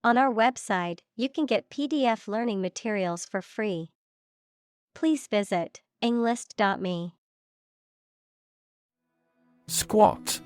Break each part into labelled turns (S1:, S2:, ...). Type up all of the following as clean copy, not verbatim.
S1: On our website, you can get PDF learning materials for free. Please visit englist.me.
S2: Squat.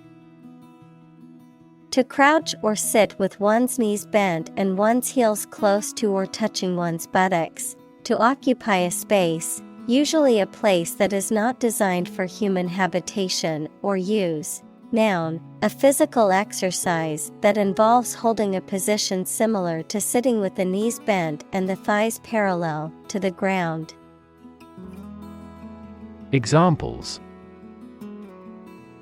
S1: To crouch or sit with one's knees bent and one's heels close to or touching one's buttocks. To occupy a space, usually a place that is not designed for human habitation or use. Noun, a physical exercise that involves holding a position similar to sitting with the knees bent and the thighs parallel to the ground.
S2: Examples: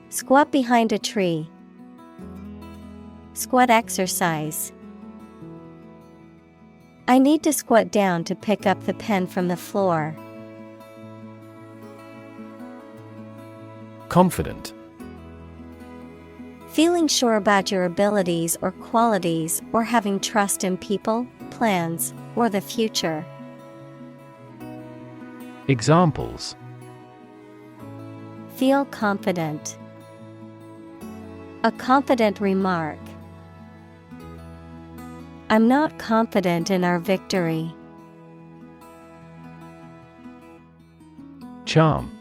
S1: Squat behind a tree. Squat exercise. I need to squat down to pick up the pen from the floor.
S2: Confident.
S1: Feeling sure about your abilities or qualities, or having trust in people, plans, or the future.
S2: Examples:
S1: Feel confident. A confident remark. I'm not confident in our victory.
S2: Charm.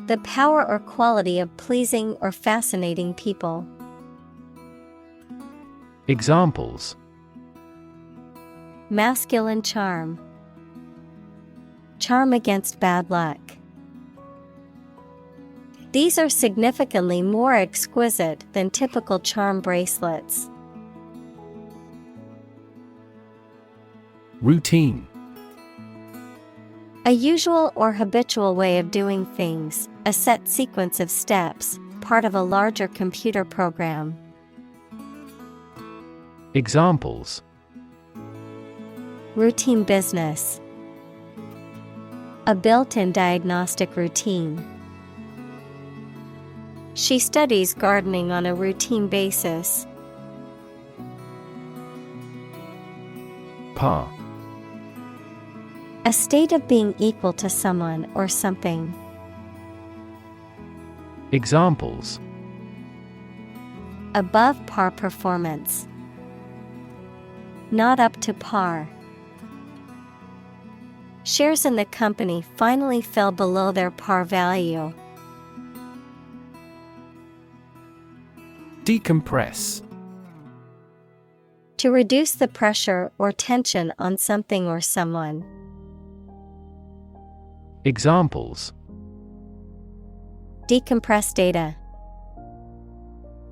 S1: The power or quality of pleasing or fascinating people.
S2: Examples:
S1: Masculine charm. Charm against bad luck. These are significantly more exquisite than typical charm bracelets.
S2: Routine.
S1: A usual or habitual way of doing things, a set sequence of steps, part of a larger computer program.
S2: Examples:
S1: Routine business. A built-in diagnostic routine. She studies gardening on a routine basis.
S2: Par.
S1: A state of being equal to someone or something.
S2: Examples:
S1: Above par performance. Not up to par. Shares in the company finally fell below their par value.
S2: Decompress.
S1: To reduce the pressure or tension on something or someone.
S2: Examples:
S1: Decompress data.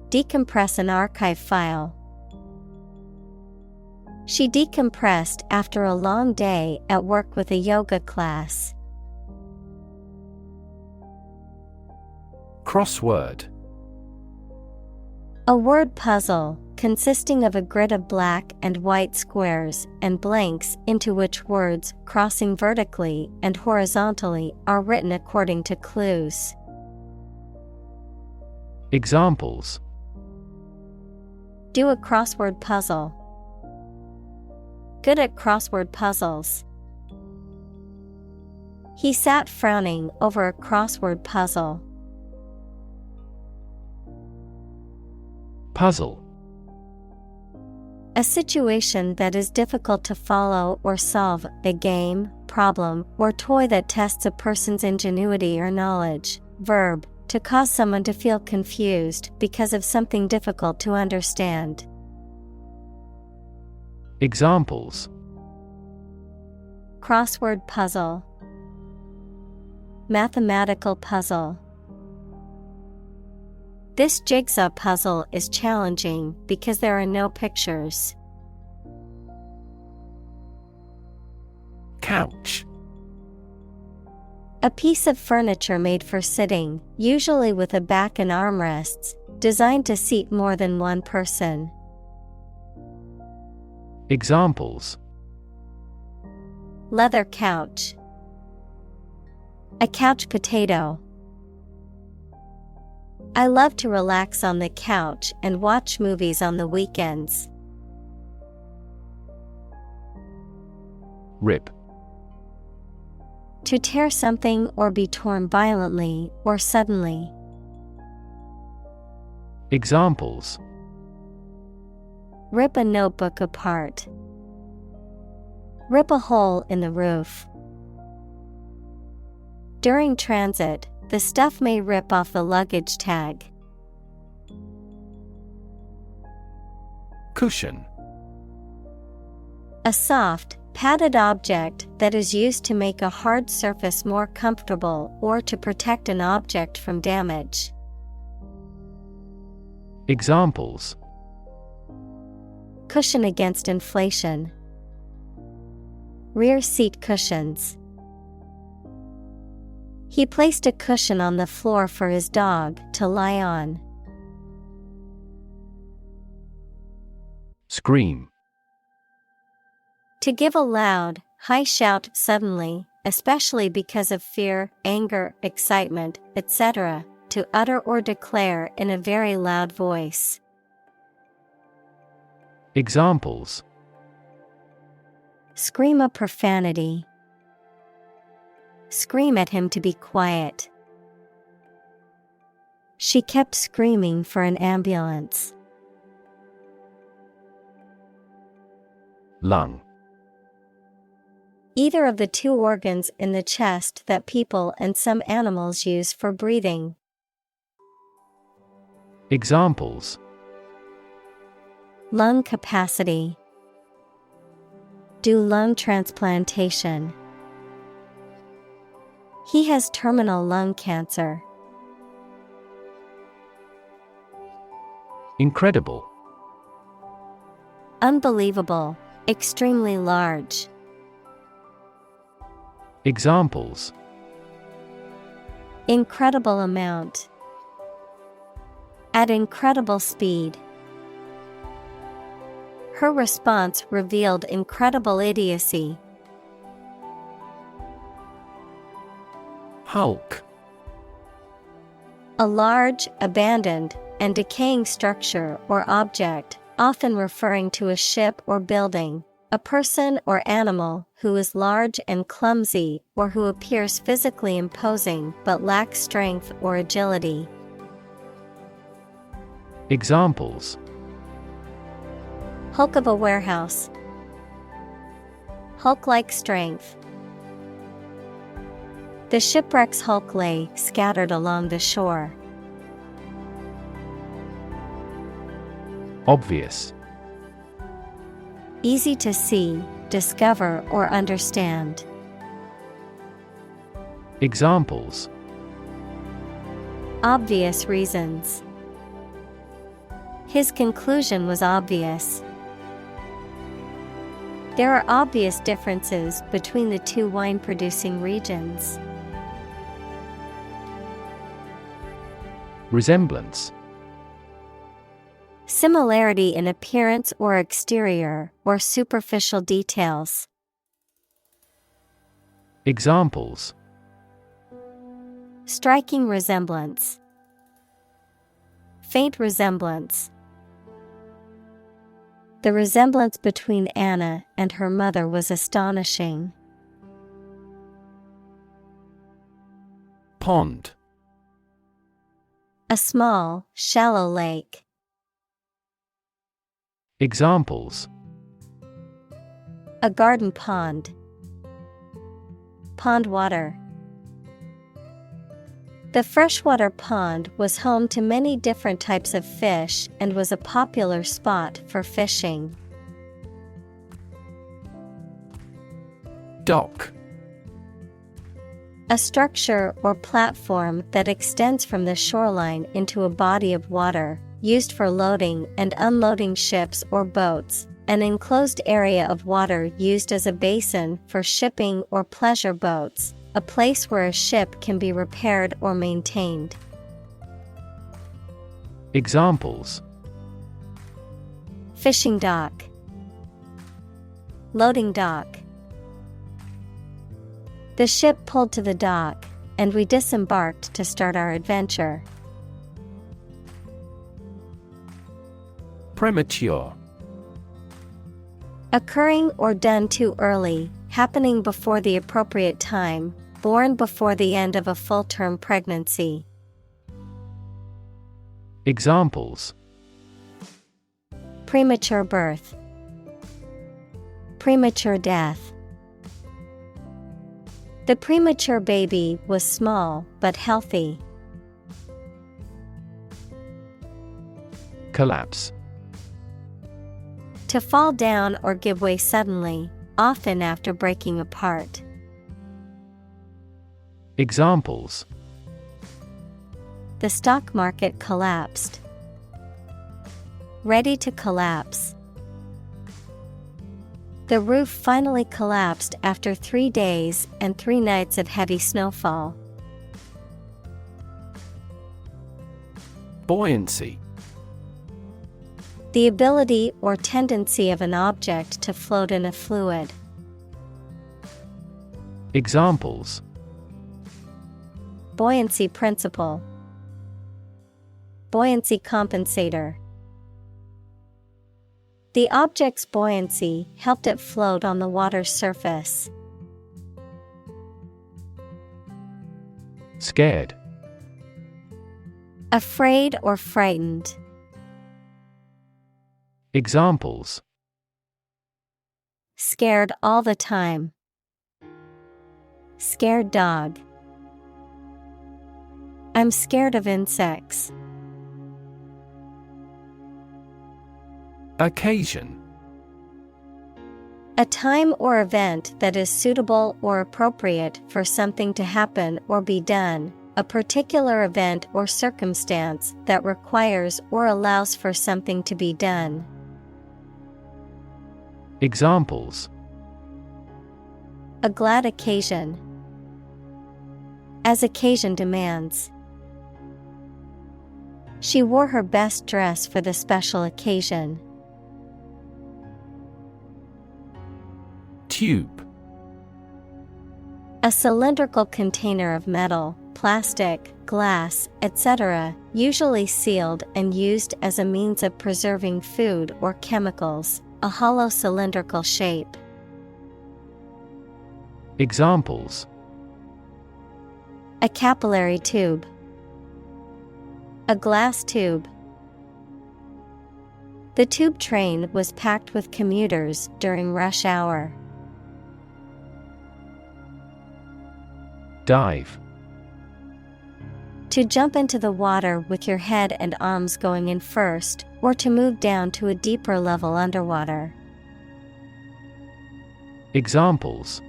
S1: Decompress an archive file. She decompressed after a long day at work with a yoga class.
S2: Crossword.
S1: A word puzzle consisting of a grid of black and white squares and blanks into which words crossing vertically and horizontally are written according to clues.
S2: Examples:
S1: Do a crossword puzzle. Good at crossword puzzles. He sat frowning over a crossword puzzle.
S2: Puzzle.
S1: A situation that is difficult to follow or solve, a game, problem, or toy that tests a person's ingenuity or knowledge. Verb, to cause someone to feel confused because of something difficult to understand.
S2: Examples:
S1: Crossword puzzle. Mathematical puzzle. This jigsaw puzzle is challenging because there are no pictures.
S2: Couch.
S1: A piece of furniture made for sitting, usually with a back and armrests, designed to seat more than one person.
S2: Examples:
S1: Leather couch. A couch potato. I love to relax on the couch and watch movies on the weekends.
S2: Rip.
S1: To tear something or be torn violently or suddenly.
S2: Examples:
S1: Rip a notebook apart. Rip a hole in the roof. During transit, the stuff may rip off the luggage tag.
S2: Cushion.
S1: A soft, padded object that is used to make a hard surface more comfortable or to protect an object from damage.
S2: Examples:
S1: Cushion against inflation. Rear seat cushions. He placed a cushion on the floor for his dog to lie on.
S2: Scream.
S1: To give a loud, high shout suddenly, especially because of fear, anger, excitement, etc., to utter or declare in a very loud voice.
S2: Examples:
S1: Scream a profanity. Scream at him to be quiet. She kept screaming for an ambulance.
S2: Lung.
S1: Either of the two organs in the chest that people and some animals use for breathing.
S2: Examples:
S1: Lung capacity. Do lung transplantation. He has terminal lung cancer.
S2: Incredible.
S1: Unbelievable, extremely large.
S2: Examples:
S1: Incredible amount. At incredible speed. Her response revealed incredible idiocy.
S2: Hulk.
S1: A large, abandoned, and decaying structure or object, often referring to a ship or building, a person or animal who is large and clumsy or who appears physically imposing but lacks strength or agility.
S2: Examples:
S1: Hulk of a warehouse. Hulk-like strength. The shipwreck's hulk lay scattered along the shore.
S2: Obvious.
S1: Easy to see, discover, or understand.
S2: Examples:
S1: Obvious reasons. His conclusion was obvious. There are obvious differences between the two wine-producing regions.
S2: Resemblance.
S1: Similarity in appearance or exterior or superficial details.
S2: Examples:
S1: Striking resemblance. Faint resemblance. The resemblance between Anna and her mother was astonishing.
S2: Pond.
S1: A small, shallow lake.
S2: Examples:
S1: A garden pond. Pond water. The freshwater pond was home to many different types of fish and was a popular spot for fishing.
S2: Dock.
S1: A structure or platform that extends from the shoreline into a body of water, used for loading and unloading ships or boats, an enclosed area of water used as a basin for shipping or pleasure boats, a place where a ship can be repaired or maintained.
S2: Examples:
S1: Fishing dock. Loading dock. The ship pulled to the dock, and we disembarked to start our adventure.
S2: Premature.
S1: Occurring or done too early, happening before the appropriate time, born before the end of a full-term pregnancy.
S2: Examples:
S1: Premature birth. Premature death. The premature baby was small but healthy.
S2: Collapse.
S1: To fall down or give way suddenly, often after breaking apart.
S2: Examples:
S1: The stock market collapsed. Ready to collapse. The roof finally collapsed after 3 days and 3 nights of heavy snowfall.
S2: Buoyancy.
S1: The ability or tendency of an object to float in a fluid.
S2: Examples:
S1: Buoyancy principle. Buoyancy compensator. The object's buoyancy helped it float on the water's surface.
S2: Scared.
S1: Afraid or frightened.
S2: Examples:
S1: Scared all the time. Scared dog. I'm scared of insects.
S2: Occasion.
S1: A time or event that is suitable or appropriate for something to happen or be done, a particular event or circumstance that requires or allows for something to be done.
S2: Examples:
S1: A glad occasion. As occasion demands. She wore her best dress for the special occasion.
S2: Tube.
S1: A cylindrical container of metal, plastic, glass, etc., usually sealed and used as a means of preserving food or chemicals, a hollow cylindrical shape.
S2: Examples:
S1: A capillary tube. A glass tube. The tube train was packed with commuters during rush hour.
S2: Dive.
S1: To jump into the water with your head and arms going in first, or to move down to a deeper level underwater.
S2: Examples: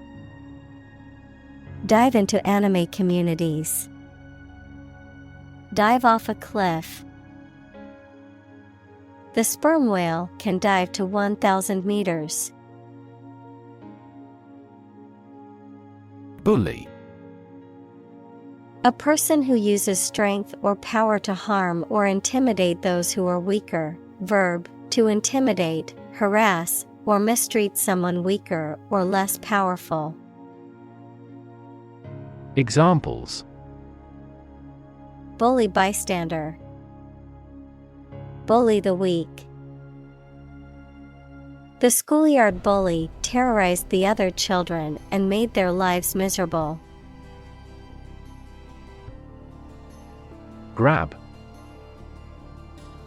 S1: Dive into anime communities. Dive off a cliff. The sperm whale can dive to 1,000 meters.
S2: Bully.
S1: A person who uses strength or power to harm or intimidate those who are weaker. Verb, to intimidate, harass, or mistreat someone weaker or less powerful.
S2: Examples:
S1: Bully bystander. Bully the weak. The schoolyard bully terrorized the other children and made their lives miserable.
S2: Grab.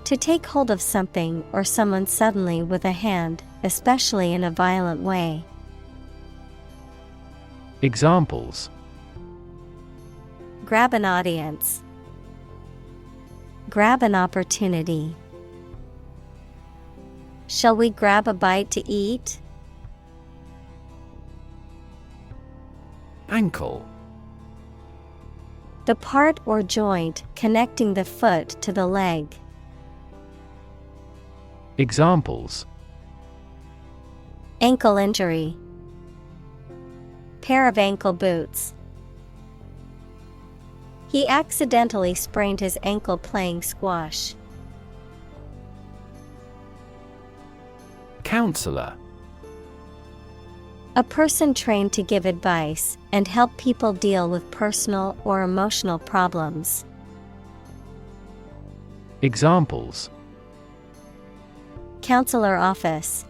S1: To take hold of something or someone suddenly with a hand, especially in a violent way.
S2: Examples:
S1: Grab an audience. Grab an opportunity. Shall we grab a bite to eat?
S2: Ankle.
S1: The part or joint connecting the foot to the leg.
S2: Examples:
S1: Ankle injury. Pair of ankle boots. He accidentally sprained his ankle playing squash.
S2: Counselor.
S1: A person trained to give advice and help people deal with personal or emotional problems.
S2: Examples:
S1: Counselor office.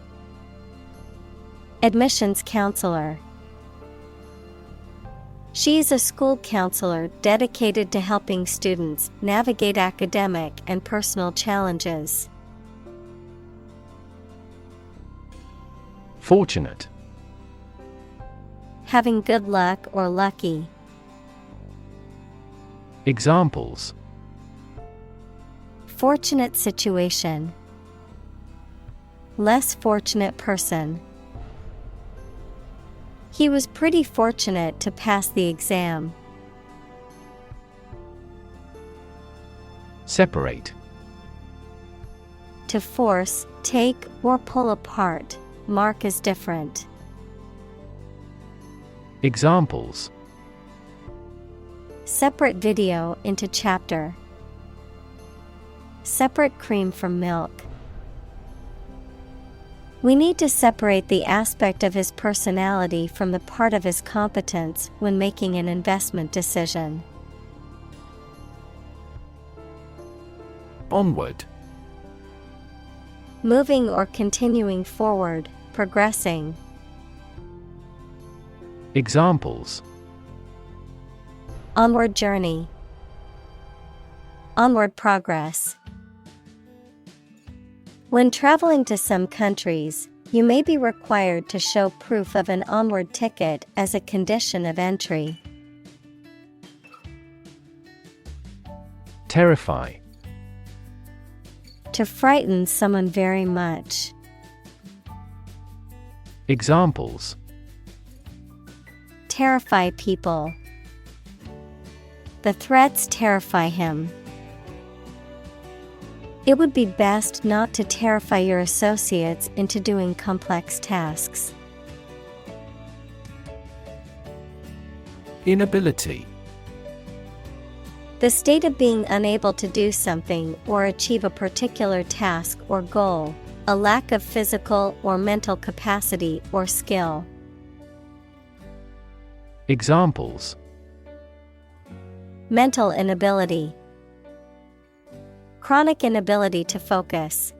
S1: Admissions counselor. She is a school counselor dedicated to helping students navigate academic and personal challenges.
S2: Fortunate.
S1: Having good luck or lucky.
S2: Examples:
S1: Fortunate situation. Less fortunate person. He was pretty fortunate to pass the exam.
S2: Separate.
S1: To force, take, or pull apart, mark as different.
S2: Examples:
S1: Separate video into chapter. Separate cream from milk. We need to separate the aspect of his personality from the part of his competence when making an investment decision.
S2: Onward.
S1: Moving or continuing forward, progressing.
S2: Examples:
S1: Onward journey. Onward progress. When traveling to some countries, you may be required to show proof of an onward ticket as a condition of entry.
S2: Terrify.
S1: To frighten someone very much.
S2: Examples:
S1: Terrify people. The threats terrify him. It would be best not to terrify your associates into doing complex tasks.
S2: Inability.
S1: The state of being unable to do something or achieve a particular task or goal, a lack of physical or mental capacity or skill.
S2: Examples:
S1: Mental inability. Chronic inability to focus.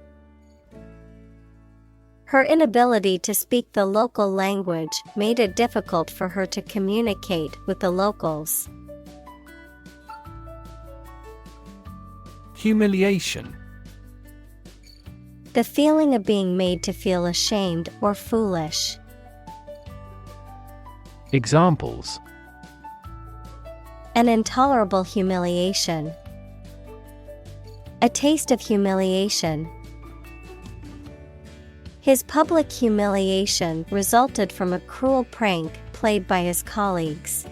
S1: Her inability to speak the local language made it difficult for her to communicate with the locals.
S2: Humiliation.
S1: The feeling of being made to feel ashamed or foolish.
S2: Examples:
S1: An intolerable humiliation. A taste of humiliation. His public humiliation resulted from a cruel prank played by his colleagues.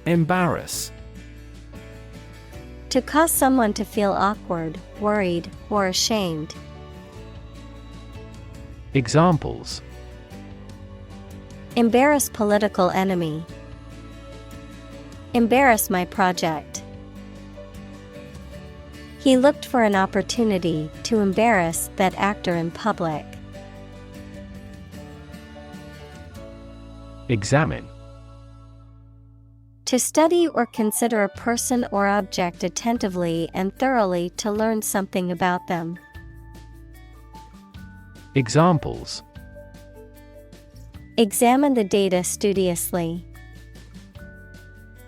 S2: Embarrass.
S1: To cause someone to feel awkward, worried, or ashamed.
S2: Examples:
S1: Embarrass political enemy. Embarrass my project. He looked for an opportunity to embarrass that actor in public.
S2: Examine.
S1: To study or consider a person or object attentively and thoroughly to learn something about them.
S2: Examples:
S1: Examine the data studiously.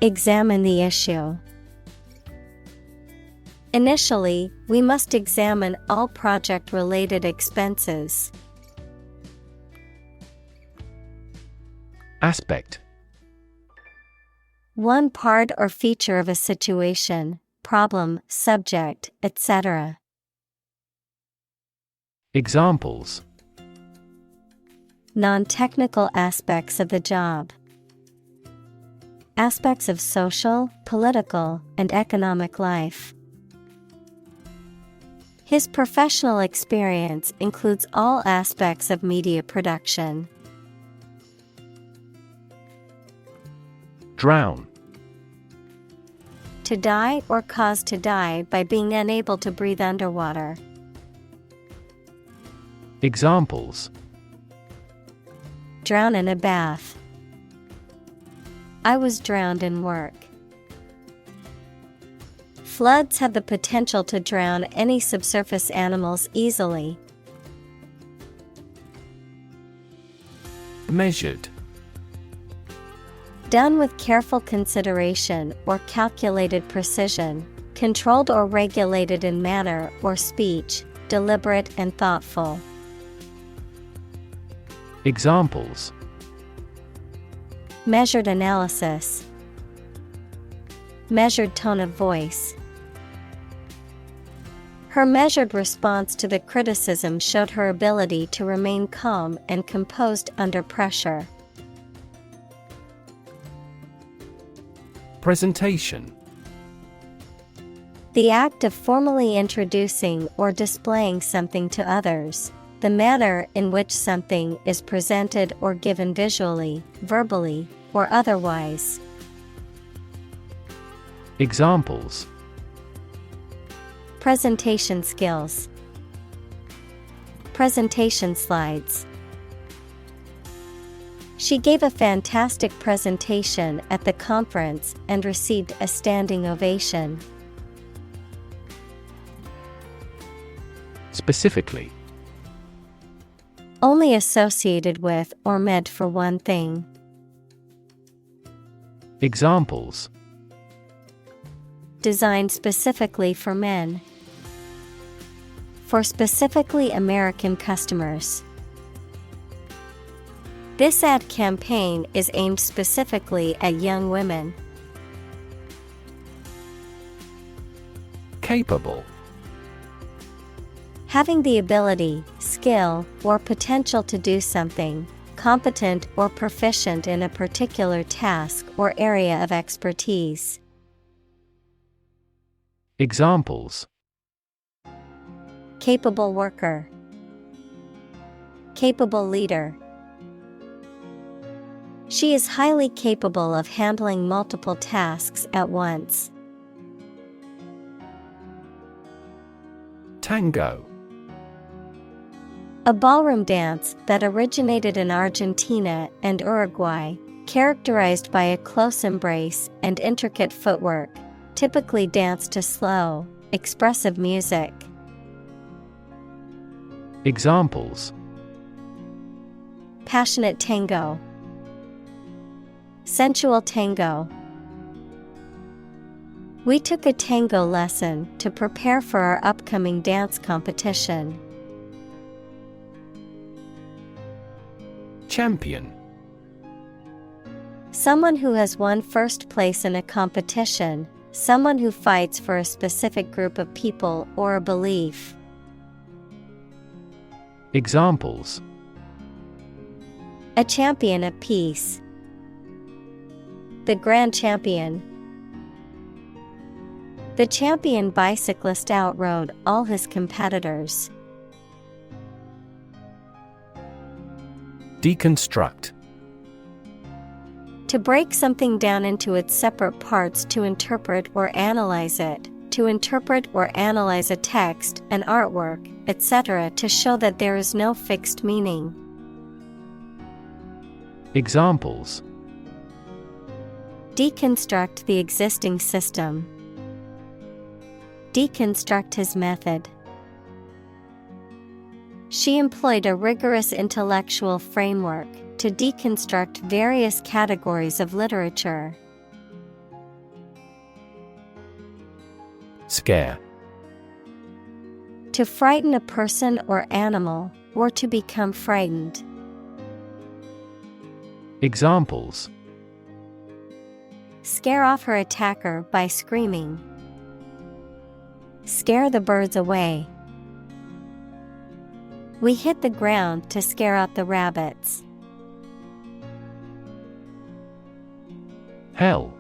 S1: Examine the issue. Initially, we must examine all project-related expenses.
S2: Aspect.
S1: One part or feature of a situation, problem, subject, etc.
S2: Examples:
S1: Non-technical aspects of the job. Aspects of social, political, and economic life. His professional experience includes all aspects of media production.
S2: Drown.
S1: To die or cause to die by being unable to breathe underwater.
S2: Examples:
S1: Drown in a bath. I was drowned in work. Floods have the potential to drown any subsurface animals easily.
S2: Measured.
S1: Done with careful consideration or calculated precision, controlled or regulated in manner or speech, deliberate and thoughtful.
S2: Examples:
S1: Measured analysis. Measured tone of voice. Her measured response to the criticism showed her ability to remain calm and composed under pressure.
S2: Presentation:
S1: The act of formally introducing or displaying something to others. The manner in which something is presented or given visually, verbally, or otherwise.
S2: Examples:
S1: Presentation skills. Presentation slides. She gave a fantastic presentation at the conference and received a standing ovation.
S2: Specifically:
S1: Only associated with or meant for one thing.
S2: Examples:
S1: Designed specifically for men. For specifically American customers. This ad campaign is aimed specifically at young women.
S2: Capable:
S1: Having the ability, skill, or potential to do something, competent or proficient in a particular task or area of expertise.
S2: Examples:
S1: Capable worker. Capable leader. She is highly capable of handling multiple tasks at once.
S2: Tango:
S1: A ballroom dance that originated in Argentina and Uruguay, characterized by a close embrace and intricate footwork, typically danced to slow, expressive music.
S2: Examples:
S1: Passionate tango. Sensual tango. We took a tango lesson to prepare for our upcoming dance competition.
S2: Champion:
S1: Someone who has won first place in a competition, someone who fights for a specific group of people or a belief.
S2: Examples:
S1: A champion of peace. The grand champion. The champion bicyclist outrode all his competitors.
S2: Deconstruct:
S1: To break something down into its separate parts to interpret or analyze it, to interpret or analyze a text, an artwork, etc. to show that there is no fixed meaning.
S2: Examples:
S1: Deconstruct the existing system. Deconstruct his method. She employed a rigorous intellectual framework to deconstruct various categories of literature.
S2: Scare:
S1: To frighten a person or animal, or to become frightened.
S2: Examples:
S1: Scare off her attacker by screaming. Scare the birds away. We hit the ground to scare out the rabbits.
S2: Hell: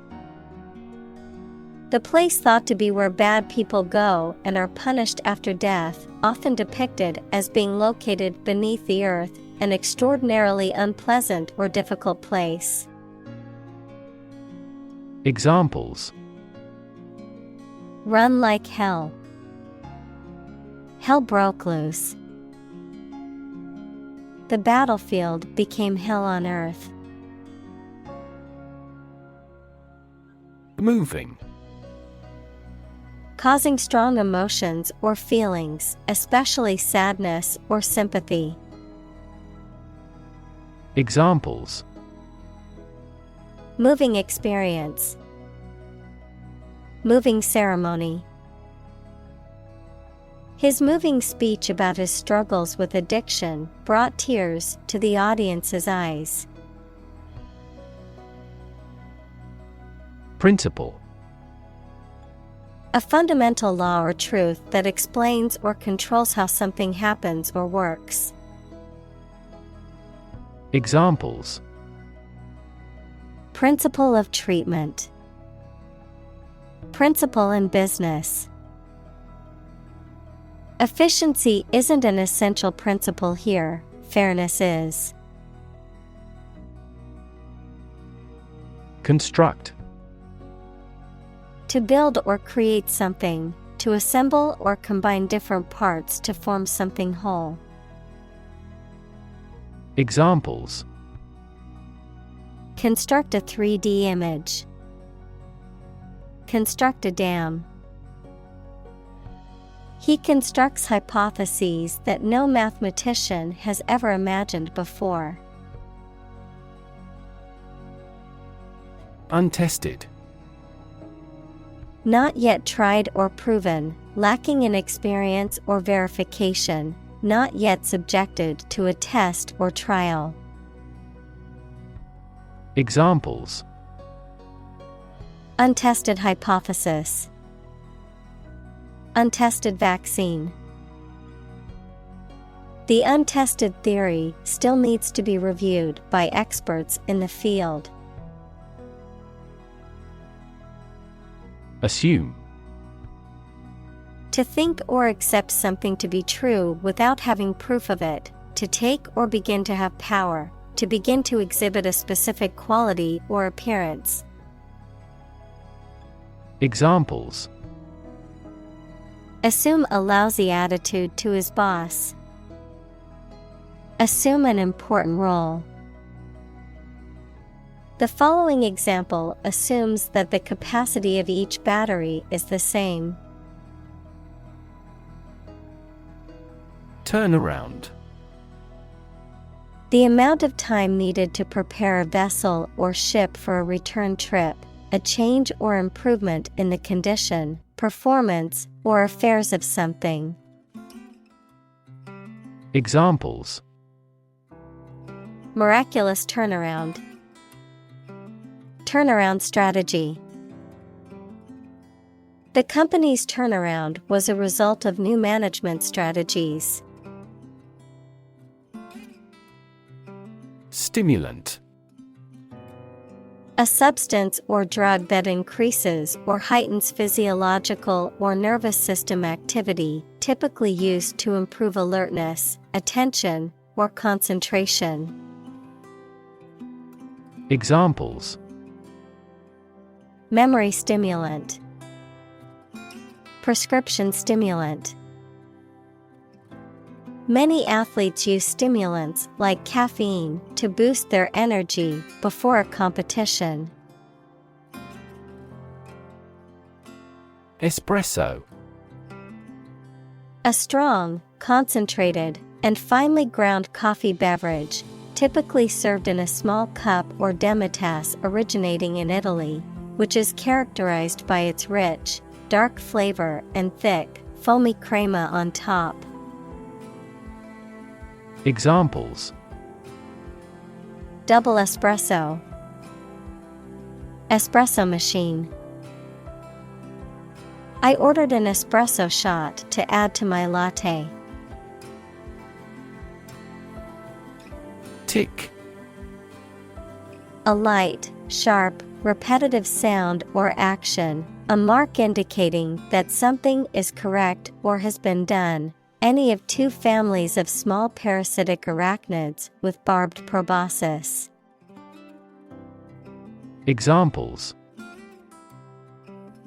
S1: The place thought to be where bad people go and are punished after death, often depicted as being located beneath the earth, an extraordinarily unpleasant or difficult place.
S2: Examples:
S1: Run like hell. Hell broke loose. The battlefield became hell on earth.
S2: Moving:
S1: Causing strong emotions or feelings, especially sadness or sympathy.
S2: Examples:
S1: Moving experience. Moving ceremony. His moving speech about his struggles with addiction brought tears to the audience's eyes.
S2: Principle.
S1: A fundamental law or truth that explains or controls how something happens or works.
S2: Examples.
S1: Principle of treatment. Principle in business. Efficiency isn't an essential principle here, fairness is.
S2: Construct.
S1: To build or create something, to assemble or combine different parts to form something whole.
S2: Examples.
S1: Construct a 3D image. Construct a dam. He constructs hypotheses that no mathematician has ever imagined before.
S2: Untested.
S1: Not yet tried or proven, lacking in experience or verification, not yet subjected to a test or trial.
S2: Examples.
S1: Untested hypothesis. Untested vaccine. The untested theory still needs to be reviewed by experts in the field.
S2: Assume.
S1: To think or accept something to be true without having proof of it, to take or begin to have power, to begin to exhibit a specific quality or appearance.
S2: Examples.
S1: Assume a lousy attitude to his boss. Assume an important role. The following example assumes that the capacity of each battery is the same.
S2: Turnaround.
S1: The amount of time needed to prepare a vessel or ship for a return trip, a change or improvement in the condition, performance, or affairs of something.
S2: Examples.
S1: Miraculous turnaround. Turnaround strategy. The company's turnaround was a result of new management strategies.
S2: Stimulant.
S1: A substance or drug that increases or heightens physiological or nervous system activity, typically used to improve alertness, attention, or concentration.
S2: Examples.
S1: Memory stimulant. Prescription stimulant. Many athletes use stimulants like caffeine to boost their energy before a competition.
S2: Espresso.
S1: A strong, concentrated, and finely ground coffee beverage, typically served in a small cup or demitasse originating in Italy, which is characterized by its rich, dark flavor and thick, foamy crema on top.
S2: Examples.
S1: Double espresso. Espresso machine. I ordered an espresso shot to add to my latte.
S2: Tick.
S1: A light, sharp, repetitive sound or action, a mark indicating that something is correct or has been done. Any of two families of small parasitic arachnids with barbed proboscis.
S2: Examples.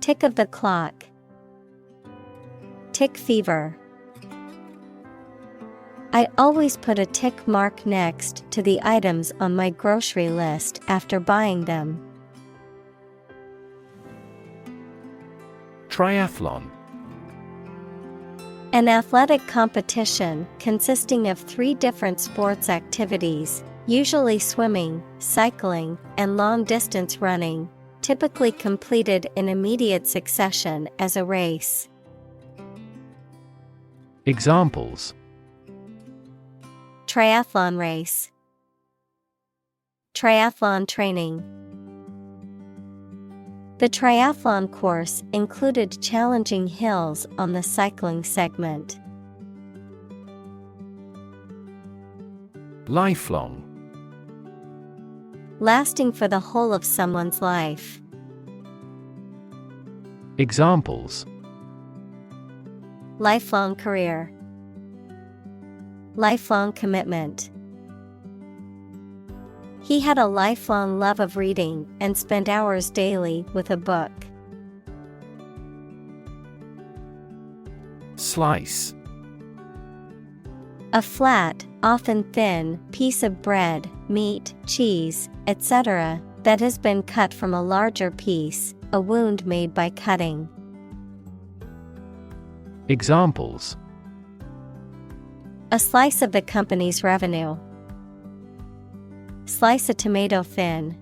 S1: Tick of the clock. Tick fever. I always put a tick mark next to the items on my grocery list after buying them.
S2: Triathlon.
S1: An athletic competition consisting of 3 different sports activities, usually swimming, cycling, and long-distance running, typically completed in immediate succession as a race.
S2: Examples:
S1: triathlon race, triathlon training. The triathlon course included challenging hills on the cycling segment.
S2: Lifelong.
S1: Lasting for the whole of someone's life.
S2: Examples:
S1: Lifelong career, lifelong commitment. He had a lifelong love of reading and spent hours daily with a book.
S2: Slice.
S1: A flat, often thin, piece of bread, meat, cheese, etc., that has been cut from a larger piece, a wound made by cutting.
S2: Examples:
S1: A slice of the company's revenue. Slice a tomato thin.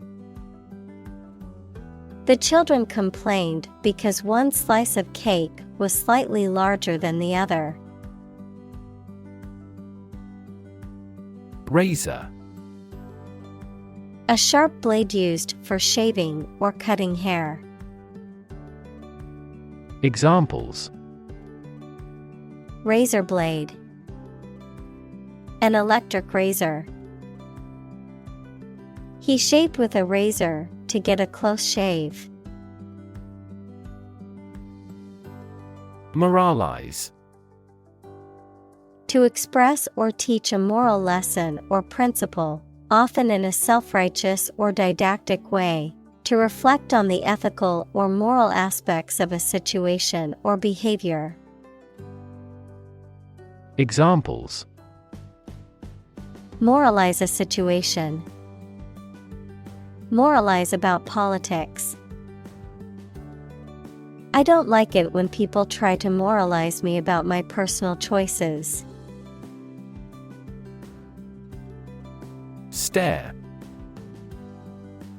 S1: The children complained because one slice of cake was slightly larger than the other.
S2: Razor.
S1: A sharp blade used for shaving or cutting hair.
S2: Examples:
S1: Razor blade. An electric razor. He shaved with a razor to get a close shave.
S2: Moralize.
S1: To express or teach a moral lesson or principle, often in a self-righteous or didactic way, to reflect on the ethical or moral aspects of a situation or behavior.
S2: Examples:
S1: Moralize a situation. Moralize about politics. I don't like it when people try to moralize me about my personal choices.
S2: Stare.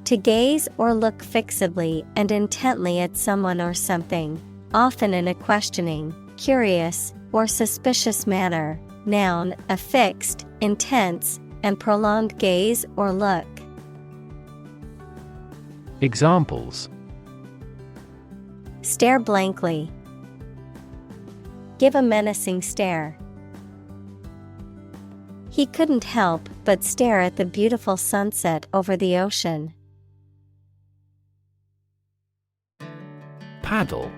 S1: To gaze or look fixedly and intently at someone or something, often in a questioning, curious, or suspicious manner. Noun, a fixed, intense, and prolonged gaze or look.
S2: Examples:
S1: Stare blankly. Give a menacing stare. He couldn't help but stare at the beautiful sunset over the ocean.
S2: Paddle.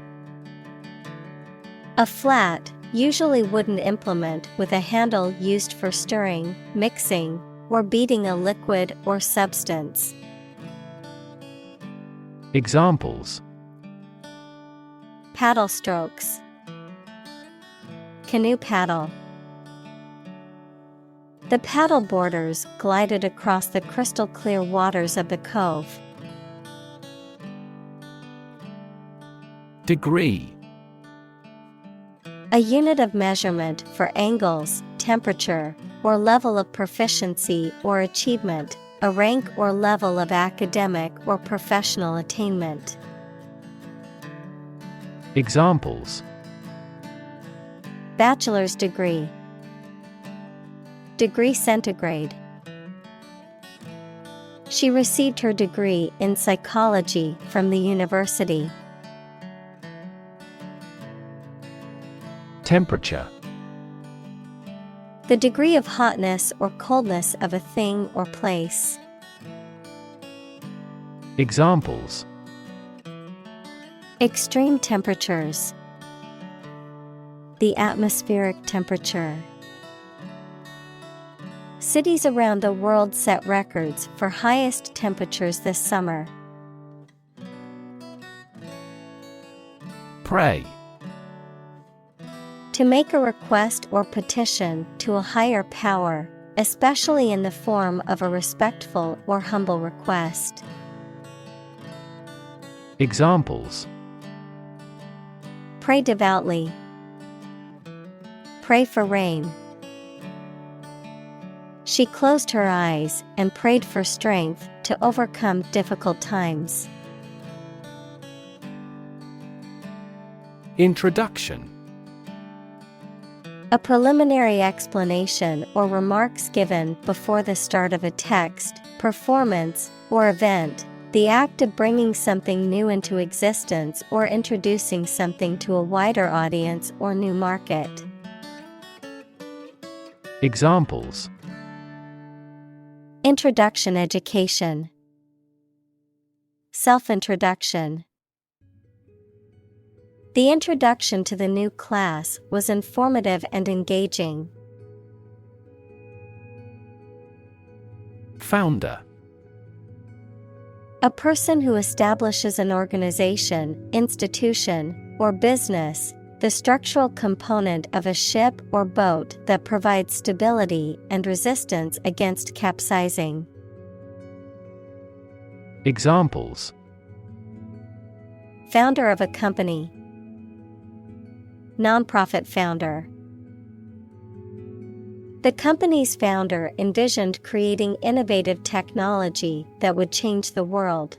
S1: A flat, usually wooden implement with a handle used for stirring, mixing, or beating a liquid or substance.
S2: Examples:
S1: Paddle strokes. Canoe paddle. The paddle boarders glided across the crystal clear waters of the cove.
S2: Degree.
S1: A unit of measurement for angles, temperature, or level of proficiency or achievement, a rank or level of academic or professional attainment.
S2: Examples:
S1: Bachelor's degree. Degree centigrade. She received her degree in psychology from the university.
S2: Temperature.
S1: The degree of hotness or coldness of a thing or place.
S2: Examples:
S1: Extreme temperatures. The atmospheric temperature. Cities around the world set records for highest temperatures this summer.
S2: Pray.
S1: To make a request or petition to a higher power, especially in the form of a respectful or humble request.
S2: Examples:
S1: Pray devoutly. Pray for rain. She closed her eyes and prayed for strength to overcome difficult times.
S2: Introduction.
S1: A preliminary explanation or remarks given before the start of a text, performance, or event, the act of bringing something new into existence or introducing something to a wider audience or new market.
S2: Examples:
S1: Introduction education. Self-introduction. The introduction to the new class was informative and engaging.
S2: Founder.
S1: A person who establishes an organization, institution, or business, the structural component of a ship or boat that provides stability and resistance against capsizing.
S2: Examples:
S1: Founder of a company. Nonprofit founder. The company's founder envisioned creating innovative technology that would change the world.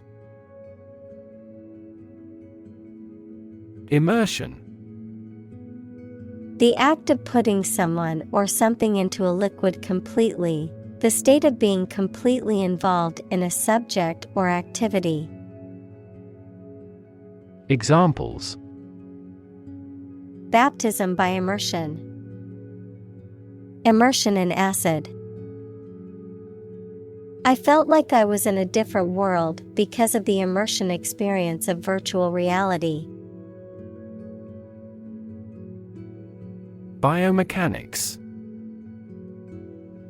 S2: Immersion.
S1: The act of putting someone or something into a liquid completely, the state of being completely involved in a subject or activity.
S2: Examples:
S1: Baptism by immersion. Immersion in acid. I felt like I was in a different world because of the immersion experience of virtual reality.
S2: Biomechanics.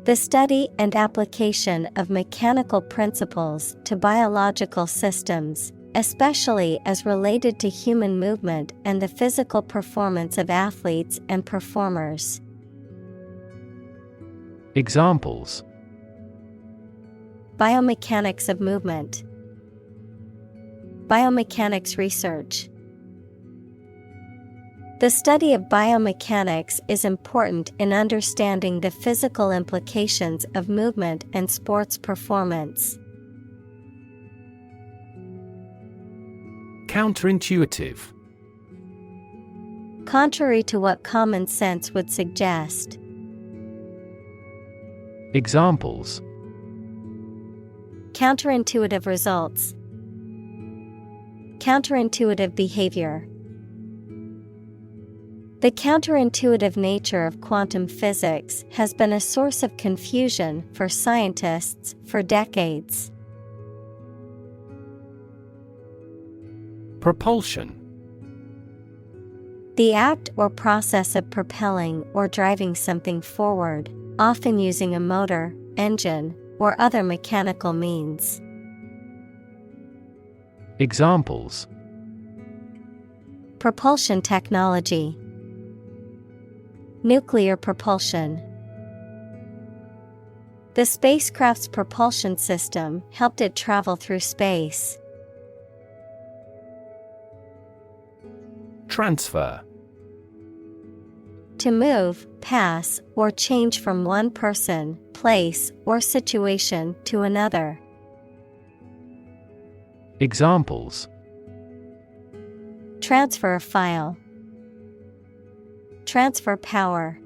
S1: The study and application of mechanical principles to biological systems, especially as related to human movement and the physical performance of athletes and performers.
S2: Examples:
S1: Biomechanics of movement. Biomechanics research. The study of biomechanics is important in understanding the physical implications of movement and sports performance.
S2: Counterintuitive.
S1: Contrary to what common sense would suggest.
S2: Examples:
S1: Counterintuitive results. Counterintuitive behavior. The counterintuitive nature of quantum physics has been a source of confusion for scientists for decades.
S2: Propulsion.
S1: The act or process of propelling or driving something forward, often using a motor, engine, or other mechanical means.
S2: Examples:
S1: Propulsion technology. Nuclear propulsion. The spacecraft's propulsion system helped it travel through space.
S2: Transfer.
S1: To move, pass, or change from one person, place, or situation to another.
S2: Examples:
S1: Transfer a file. Transfer power.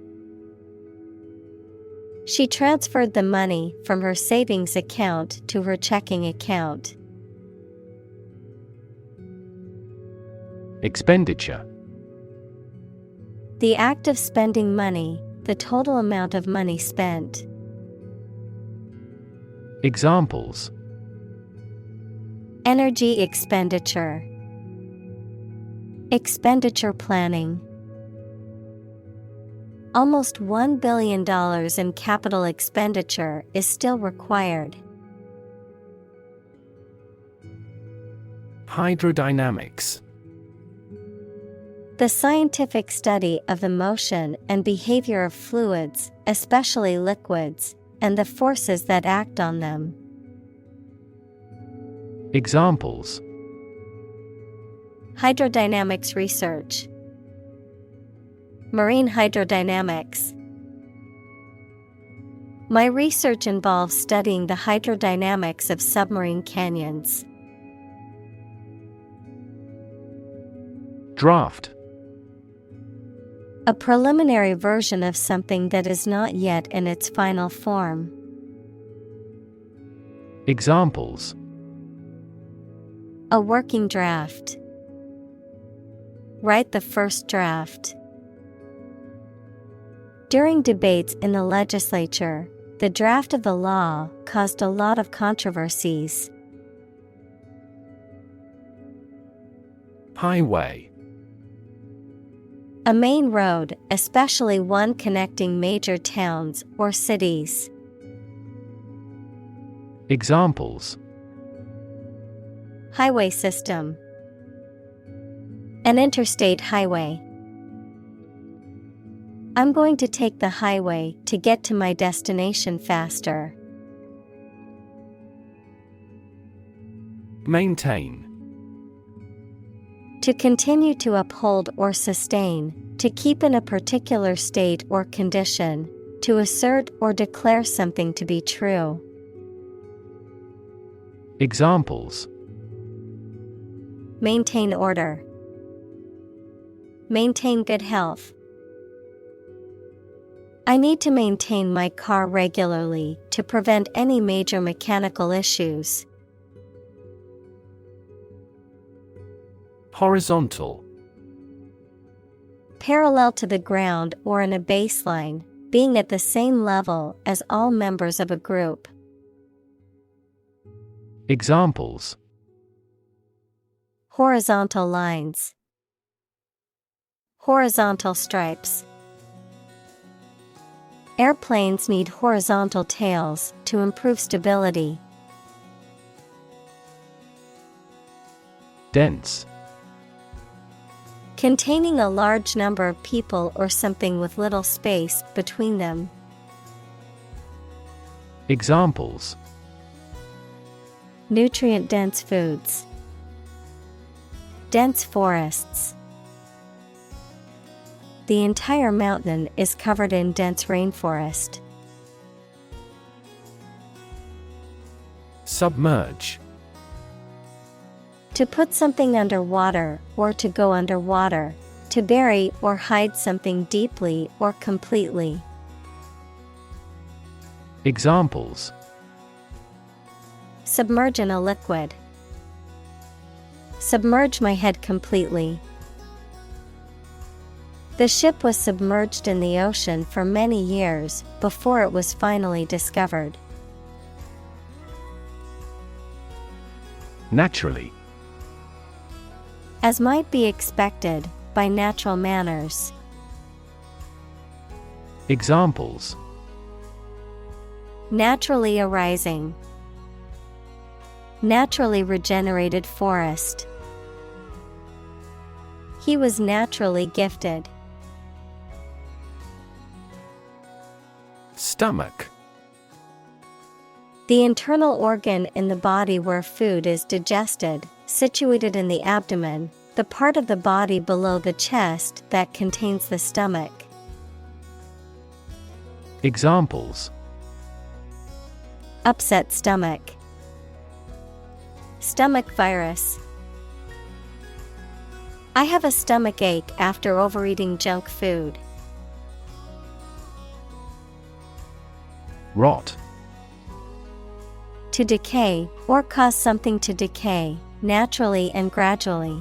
S1: She transferred the money from her savings account to her checking account.
S2: Expenditure.
S1: The act of spending money, the total amount of money spent.
S2: Examples:
S1: Energy expenditure. Expenditure planning. Almost $1 billion in capital expenditure is still required.
S2: Hydrodynamics.
S1: The scientific study of the motion and behavior of fluids, especially liquids, and the forces that act on them.
S2: Examples:
S1: Hydrodynamics research. Marine hydrodynamics. My research involves studying the hydrodynamics of submarine canyons.
S2: Draft.
S1: A preliminary version of something that is not yet in its final form.
S2: Examples:
S1: A working draft. Write the first draft. During debates in the legislature, the draft of the law caused a lot of controversies.
S2: Highway.
S1: A main road, especially one connecting major towns or cities.
S2: Examples:
S1: Highway system. An interstate highway. I'm going to take the highway to get to my destination faster.
S2: Maintain.
S1: To continue to uphold or sustain, to keep in a particular state or condition, to assert or declare something to be true.
S2: Examples:
S1: Maintain order. Maintain good health. I need to maintain my car regularly to prevent any major mechanical issues.
S2: Horizontal.
S1: Parallel to the ground or in a baseline, being at the same level as all members of a group.
S2: Examples:
S1: Horizontal lines. Horizontal stripes. Airplanes need horizontal tails to improve stability.
S2: Dense.
S1: Containing a large number of people or something with little space between them.
S2: Examples:
S1: Nutrient-dense foods. Dense forests. The entire mountain is covered in dense rainforest.
S2: Submerge.
S1: To put something under water or to go underwater, to bury or hide something deeply or completely.
S2: Examples:
S1: Submerge in a liquid. Submerge my head completely. The ship was submerged in the ocean for many years before it was finally discovered.
S2: Naturally.
S1: As might be expected, by natural manners.
S2: Examples:
S1: Naturally arising. Naturally regenerated forest. He was naturally gifted.
S2: Stomach.
S1: The internal organ in the body where food is digested, situated in the abdomen, the part of the body below the chest that contains the stomach.
S2: Examples:
S1: Upset stomach. Stomach virus. I have a stomach ache after overeating junk food.
S2: Rot.
S1: To decay, or cause something to decay, naturally and gradually.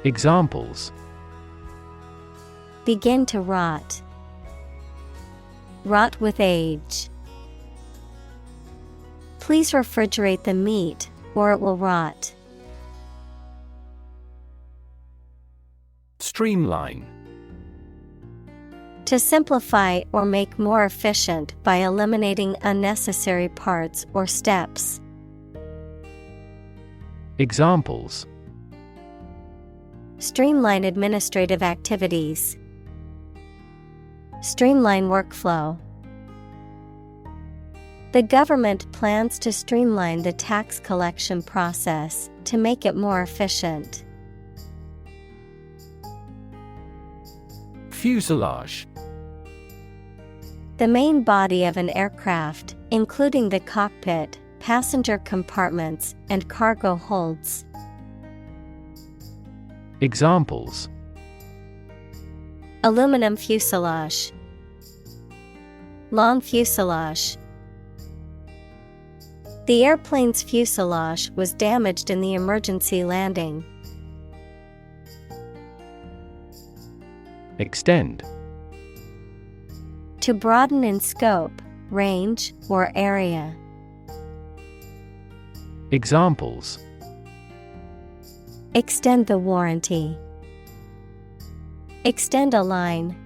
S2: Examples:
S1: Begin to rot. Rot with age. Please refrigerate the meat, or it will rot.
S2: Streamline.
S1: To simplify or make more efficient by eliminating unnecessary parts or steps.
S2: Examples:
S1: Streamline administrative activities. Streamline workflow. The government plans to streamline the tax collection process to make it more efficient.
S2: Fuselage.
S1: The main body of an aircraft, including the cockpit, passenger compartments, and cargo holds.
S2: Examples:
S1: Aluminum fuselage. Long fuselage. The airplane's fuselage was damaged in the emergency landing.
S2: Extend.
S1: To broaden in scope, range, or area.
S2: Examples:
S1: Extend the warranty. Extend a line.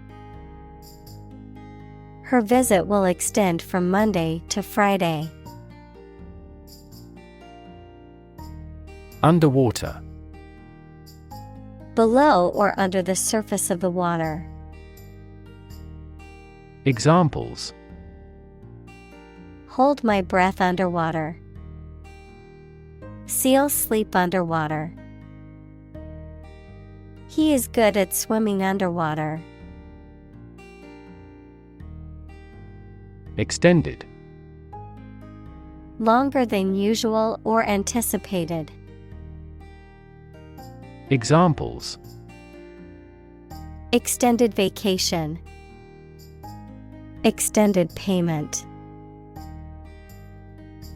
S1: Her visit will extend from Monday to Friday.
S2: Underwater.
S1: Below or under the surface of the water.
S2: Examples:
S1: Hold my breath underwater. Seals sleep underwater. He is good at swimming underwater.
S2: Extended.
S1: Longer than usual or anticipated.
S2: Examples:
S1: Extended vacation. Extended payment.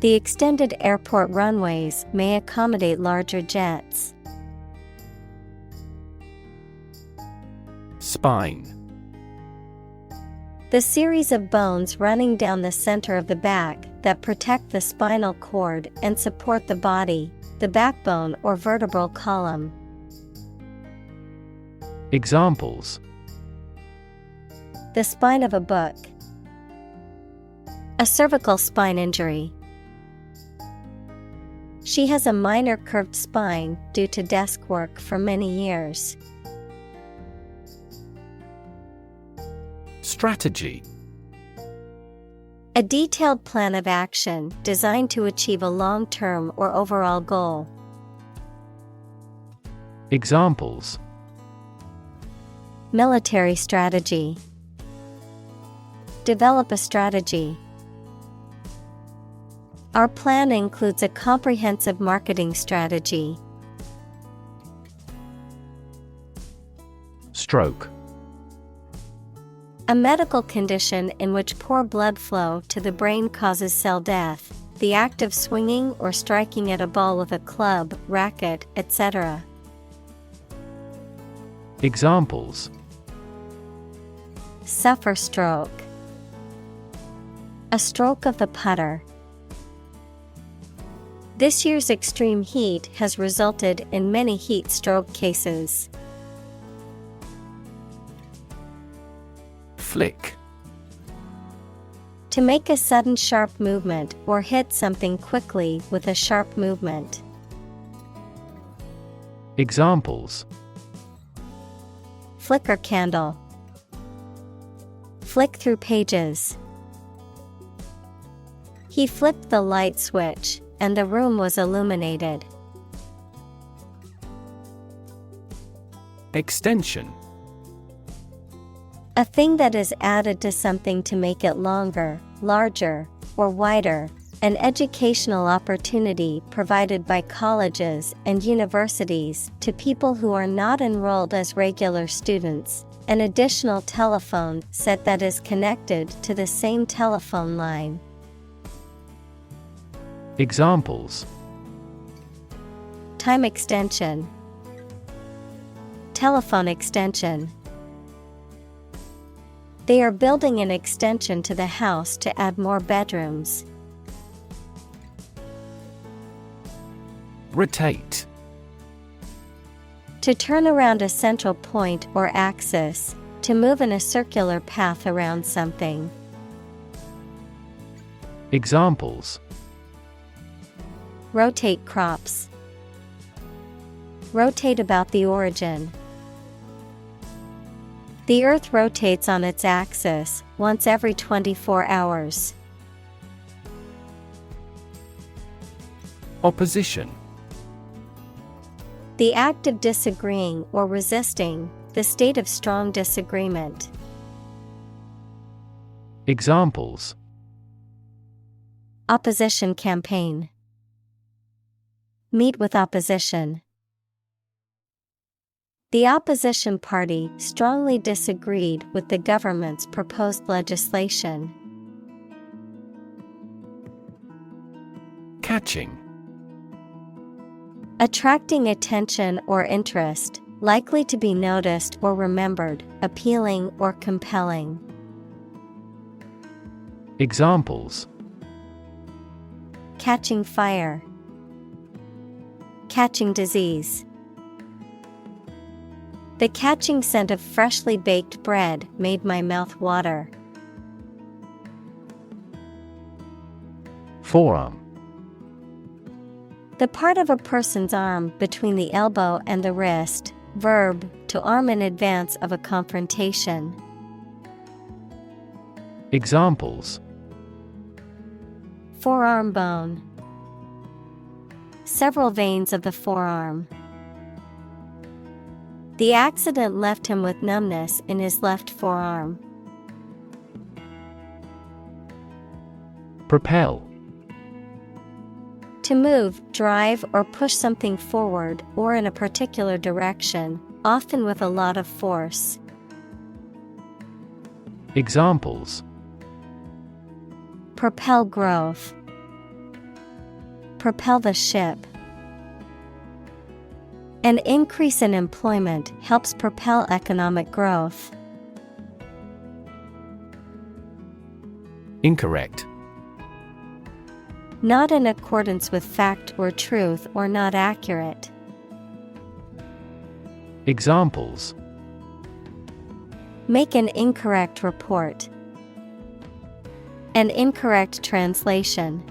S1: The extended airport runways may accommodate larger jets.
S2: Spine.
S1: The series of bones running down the center of the back that protect the spinal cord and support the body, the backbone or vertebral column.
S2: Examples:
S1: The spine of a book. A cervical spine injury. She has a minor curved spine due to desk work for many years.
S2: Strategy.
S1: A detailed plan of action designed to achieve a long-term or overall goal.
S2: Examples:
S1: Military strategy. Develop a strategy. Our plan includes a comprehensive marketing strategy.
S2: Stroke.
S1: A medical condition in which poor blood flow to the brain causes cell death, the act of swinging or striking at a ball with a club, racket, etc.
S2: Examples:
S1: Suffer stroke. A stroke of the putter. This year's extreme heat has resulted in many heat stroke cases.
S2: Flick.
S1: To make a sudden sharp movement or hit something quickly with a sharp movement.
S2: Examples:
S1: Flicker candle. Flick through pages. He flipped the light switch, and the room was illuminated.
S2: Extension.
S1: A thing that is added to something to make it longer, larger, or wider. An educational opportunity provided by colleges and universities to people who are not enrolled as regular students. An additional telephone set that is connected to the same telephone line.
S2: Examples:
S1: Time extension. Telephone extension. They are building an extension to the house to add more bedrooms.
S2: Rotate.
S1: To turn around a central point or axis, to move in a circular path around something.
S2: Examples:
S1: Rotate crops. Rotate about the origin. The Earth rotates on its axis once every 24 hours.
S2: Opposition.
S1: The act of disagreeing or resisting, the state of strong disagreement.
S2: Examples:
S1: Opposition campaign. Meet with opposition. The opposition party strongly disagreed with the government's proposed legislation.
S2: Catching.
S1: Attracting attention or interest, likely to be noticed or remembered, appealing or compelling.
S2: Examples:
S1: Catching fire. Catching disease. The catching scent of freshly baked bread made my mouth water.
S2: Forearm.
S1: The part of a person's arm between the elbow and the wrist. Verb, to arm in advance of a confrontation.
S2: Examples:
S1: Forearm bone. Several veins of the forearm. The accident left him with numbness in his left forearm.
S2: Propel.
S1: To move, drive, or push something forward or in a particular direction, often with a lot of force.
S2: Examples:
S1: Propel growth. Propel the ship. An increase in employment helps propel economic growth.
S2: Incorrect.
S1: Not in accordance with fact or truth, or not accurate.
S2: Examples:
S1: Make an incorrect report. An incorrect translation.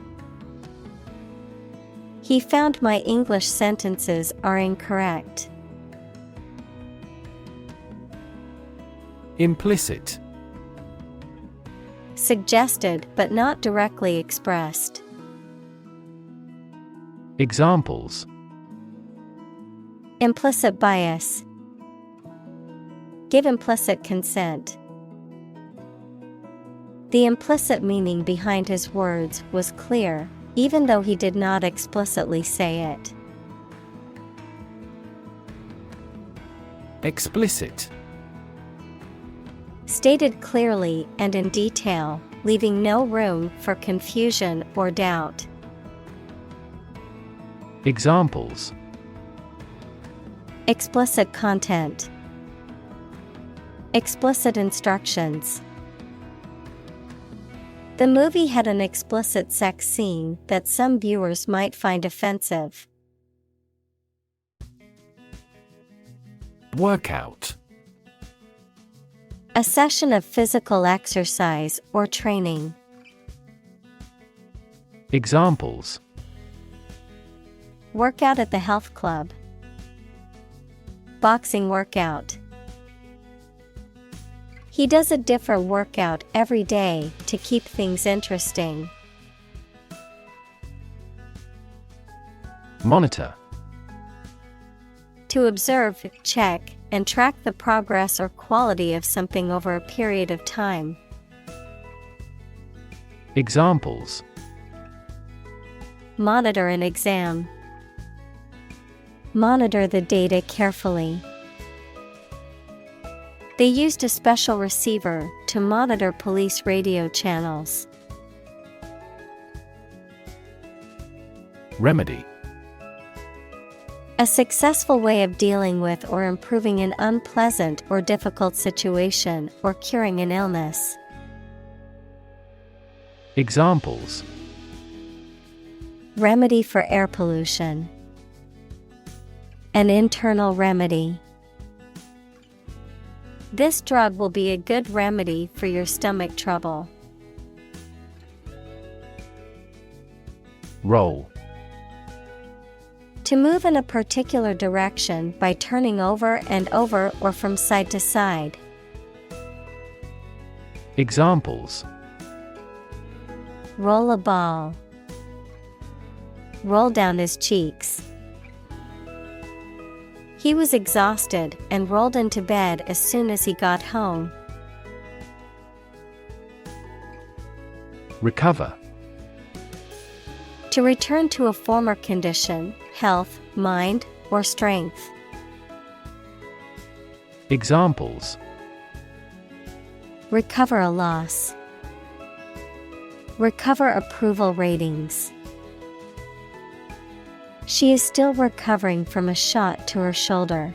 S1: He found my English sentences are incorrect.
S2: Implicit.
S1: Suggested but not directly expressed.
S2: Examples:
S1: Implicit bias. Give implicit consent. The implicit meaning behind his words was clear, even though he did not explicitly say it.
S2: Explicit.
S1: Stated clearly and in detail, leaving no room for confusion or doubt.
S2: Examples:
S1: Explicit content. Explicit instructions. The movie had an explicit sex scene that some viewers might find offensive.
S2: Workout.
S1: A session of physical exercise or training.
S2: Examples:
S1: Workout at the health club. Boxing workout. He does a different workout every day to keep things interesting.
S2: Monitor.
S1: To observe, check, and track the progress or quality of something over a period of time.
S2: Examples:
S1: Monitor an exam. Monitor the data carefully. They used a special receiver to monitor police radio channels.
S2: Remedy.
S1: A successful way of dealing with or improving an unpleasant or difficult situation or curing an illness.
S2: Examples:
S1: Remedy for air pollution. An internal remedy. This drug will be a good remedy for your stomach trouble.
S2: Roll.
S1: To move in a particular direction by turning over and over or from side to side.
S2: Examples:
S1: Roll a ball. Roll down his cheeks. He was exhausted and rolled into bed as soon as he got home.
S2: Recover.
S1: To return to a former condition, health, mind, or strength.
S2: Examples:
S1: recover a loss, recover approval ratings. She is still recovering from a shot to her shoulder.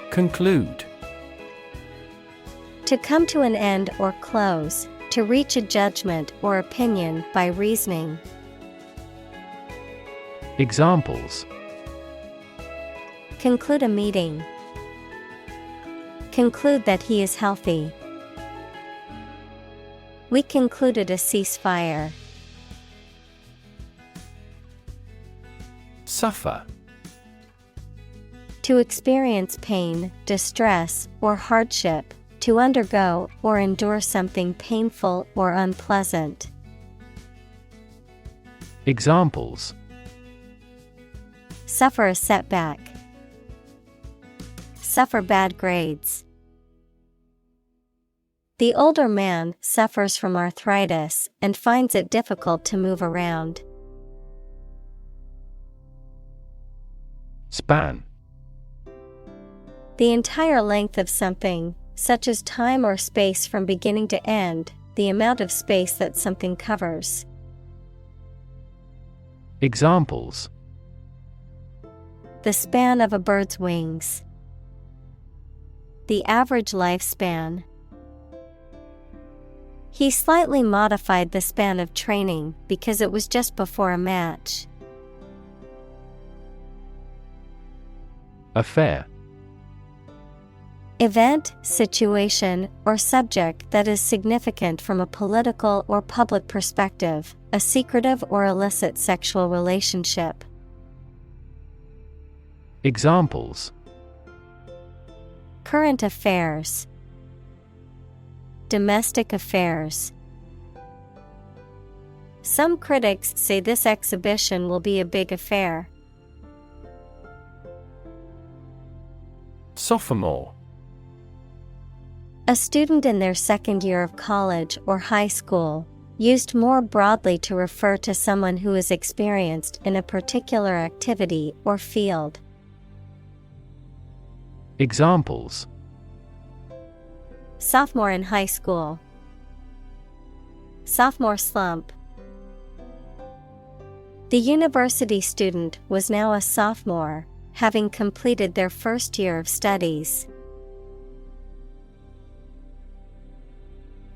S2: Conclude.
S1: To come to an end or close, to reach a judgment or opinion by reasoning.
S2: Examples:
S1: conclude a meeting, conclude that he is healthy. We concluded a ceasefire.
S2: Suffer.
S1: To experience pain, distress, or hardship, to undergo or endure something painful or unpleasant.
S2: Examples:
S1: suffer a setback, suffer bad grades. The older man suffers from arthritis and finds it difficult to move around.
S2: Span.
S1: The entire length of something, such as time or space from beginning to end, the amount of space that something covers.
S2: Examples:
S1: the span of a bird's wings, the average lifespan. He slightly modified the span of training because it was just before a match.
S2: Affair.
S1: Event, situation, or subject that is significant from a political or public perspective, a secretive or illicit sexual relationship.
S2: Examples:
S1: current affairs, domestic affairs. Some critics say this exhibition will be a big affair.
S2: Sophomore.
S1: A student in their second year of college or high school, used more broadly to refer to someone who is experienced in a particular activity or field.
S2: Examples:
S1: sophomore in high school, sophomore slump. The university student was now a sophomore, having completed their first year of studies.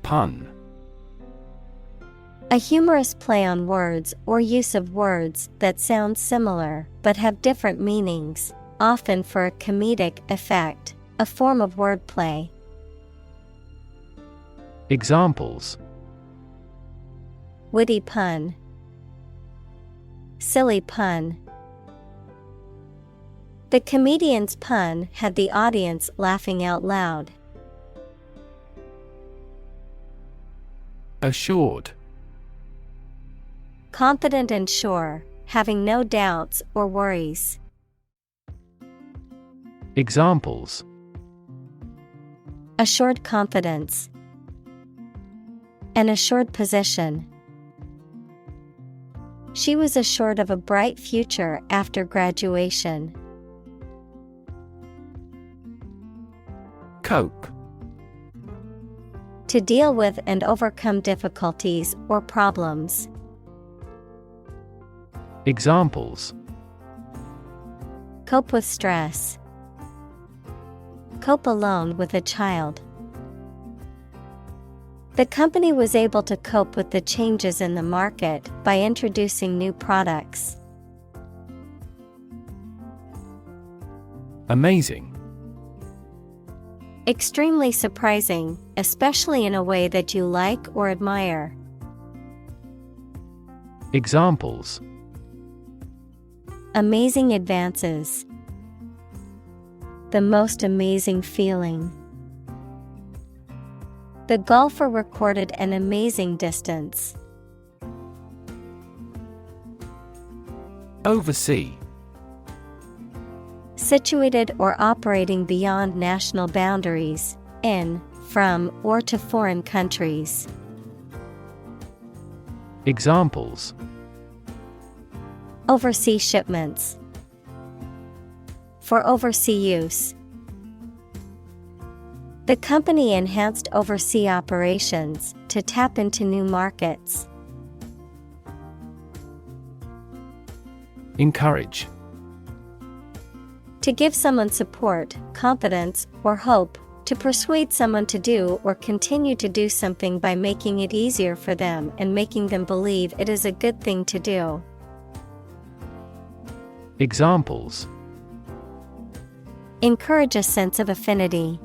S2: Pun.
S1: A humorous play on words or use of words that sound similar but have different meanings, often for a comedic effect, a form of wordplay.
S2: Examples:
S1: witty pun, silly pun. The comedian's pun had the audience laughing out loud.
S2: Assured.
S1: Confident and sure, having no doubts or worries.
S2: Examples:
S1: assured confidence, an assured position. She was assured of a bright future after graduation.
S2: Cope.
S1: To deal with and overcome difficulties or problems.
S2: Examples:
S1: cope with stress, cope alone with a child. The company was able to cope with the changes in the market by introducing new products.
S2: Amazing.
S1: Extremely surprising, especially in a way that you like or admire.
S2: Examples:
S1: amazing advances, the most amazing feeling. The golfer recorded an amazing distance.
S2: Oversee.
S1: Situated or operating beyond national boundaries, in, from, or to foreign countries.
S2: Examples:
S1: oversee shipments, for overseas use. The company enhanced overseas operations to tap into new markets.
S2: Encourage.
S1: To give someone support, confidence, or hope, to persuade someone to do or continue to do something by making it easier for them and making them believe it is a good thing to do.
S2: Examples:
S1: encourage a sense of affinity.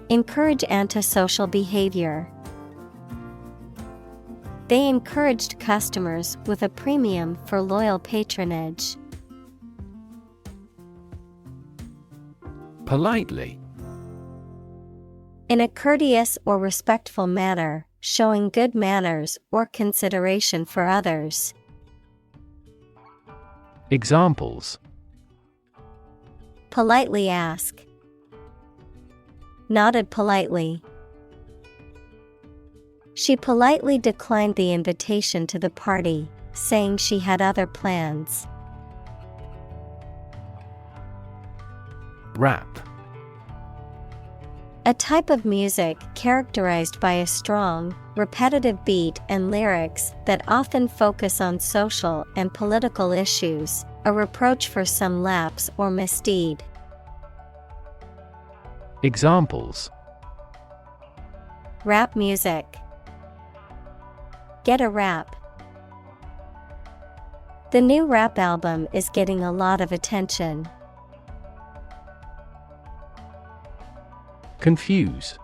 S1: Encourage antisocial behavior. They encouraged customers with a premium for loyal patronage.
S2: Politely.
S1: In a courteous or respectful manner, showing good manners or consideration for others.
S2: Examples:
S1: politely ask. Nodded politely. She politely declined the invitation to the party, saying she had other plans.
S2: Rap.
S1: A type of music characterized by a strong, repetitive beat and lyrics that often focus on social and political issues, a reproach for some lapse or misdeed.
S2: Examples:
S1: rap music. Get a rap. The new rap album is getting a lot of attention.
S2: Confuse.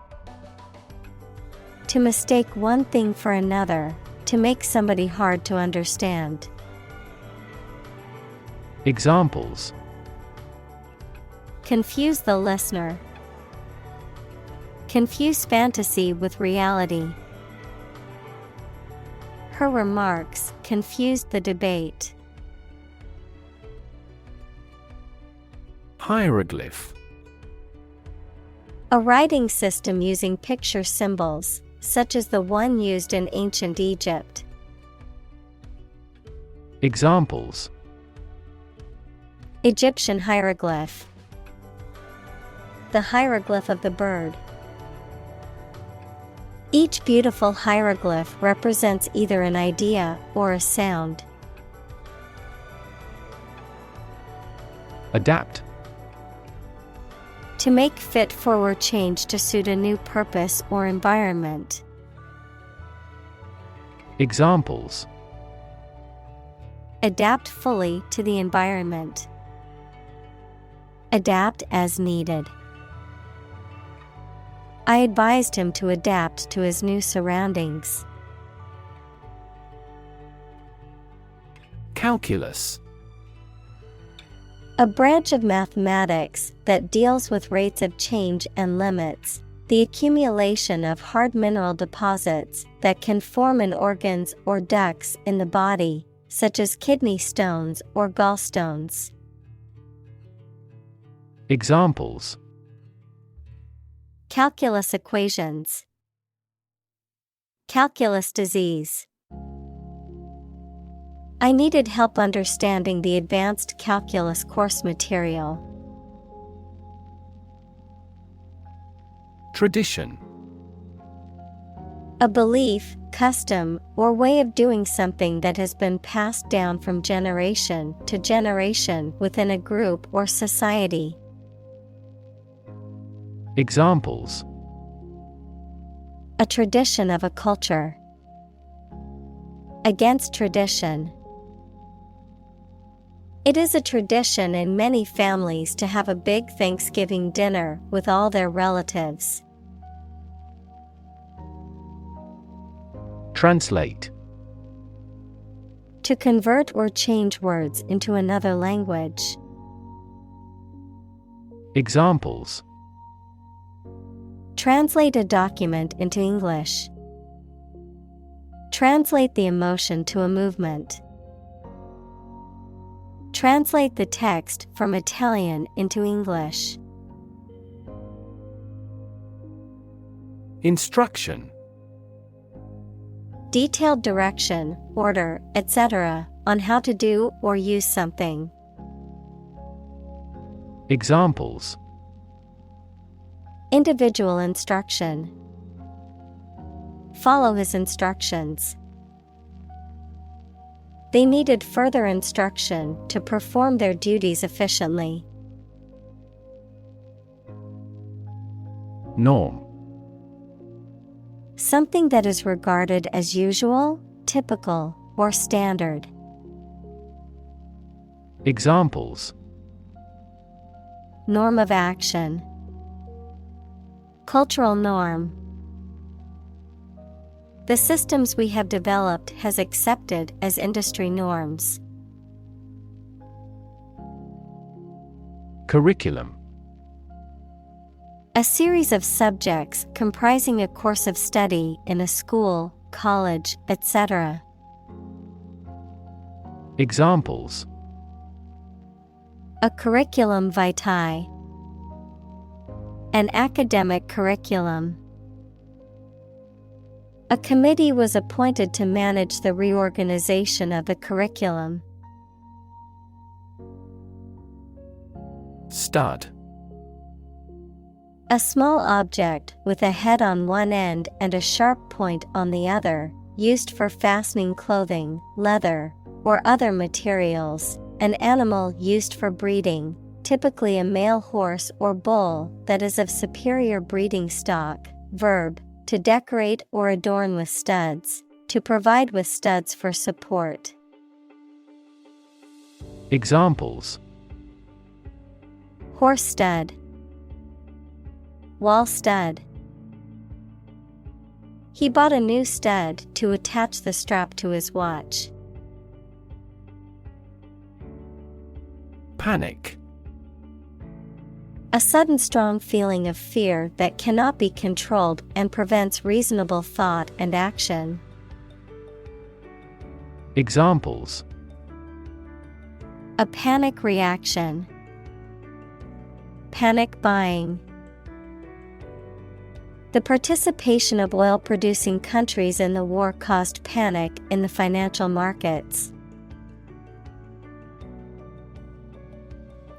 S1: To mistake one thing for another, to make somebody hard to understand.
S2: Examples:
S1: confuse the listener. Confuse fantasy with reality. Her remarks confused the debate.
S2: Hieroglyph.
S1: A writing system using picture symbols, such as the one used in ancient Egypt.
S2: Examples:
S1: Egyptian hieroglyph. The hieroglyph of the bird. Each beautiful hieroglyph represents either an idea or a sound.
S2: Adapt.
S1: To make fit for or change to suit a new purpose or environment.
S2: Examples:
S1: adapt fully to the environment. Adapt as needed. I advised him to adapt to his new surroundings.
S2: Calculus.
S1: A branch of mathematics that deals with rates of change and limits, the accumulation of hard mineral deposits that can form in organs or ducts in the body, such as kidney stones or gallstones.
S2: Examples:
S1: calculus equations. Calculus disease. I needed help understanding the advanced calculus course material.
S2: Tradition.
S1: A belief, custom, or way of doing something that has been passed down from generation to generation within a group or society.
S2: Examples:
S1: a tradition of a culture. Against tradition. It is a tradition in many families to have a big Thanksgiving dinner with all their relatives.
S2: Translate.
S1: To convert or change words into another language.
S2: Examples:
S1: translate a document into English. Translate the emotion to a movement. Translate the text from Italian into English.
S2: Instruction.
S1: Detailed direction, order, etc., on how to do or use something.
S2: Examples:
S1: individual instruction, follow his instructions. They needed further instruction to perform their duties efficiently.
S2: Norm.
S1: Something that is regarded as usual, typical, or standard.
S2: Examples:
S1: Norm of action, cultural norm. The systems we have developed has accepted as industry norms.
S2: Curriculum.
S1: A series of subjects comprising a course of study in a school, college, etc.
S2: Examples:
S1: A curriculum vitae, an academic curriculum. A committee was appointed to manage the reorganization of the curriculum.
S2: Stud.
S1: A small object with a head on one end and a sharp point on the other, used for fastening clothing, leather, or other materials. An animal used for breeding, typically a male horse or bull that is of superior breeding stock. Verb: to decorate or adorn with studs, to provide with studs for support.
S2: Examples:
S1: Horse stud, wall stud. He bought a new stud to attach the strap to his watch.
S2: Panic.
S1: A sudden strong feeling of fear that cannot be controlled and prevents reasonable thought and action.
S2: Examples:
S1: A panic reaction, panic buying. The participation of oil-producing countries in the war caused panic in the financial markets.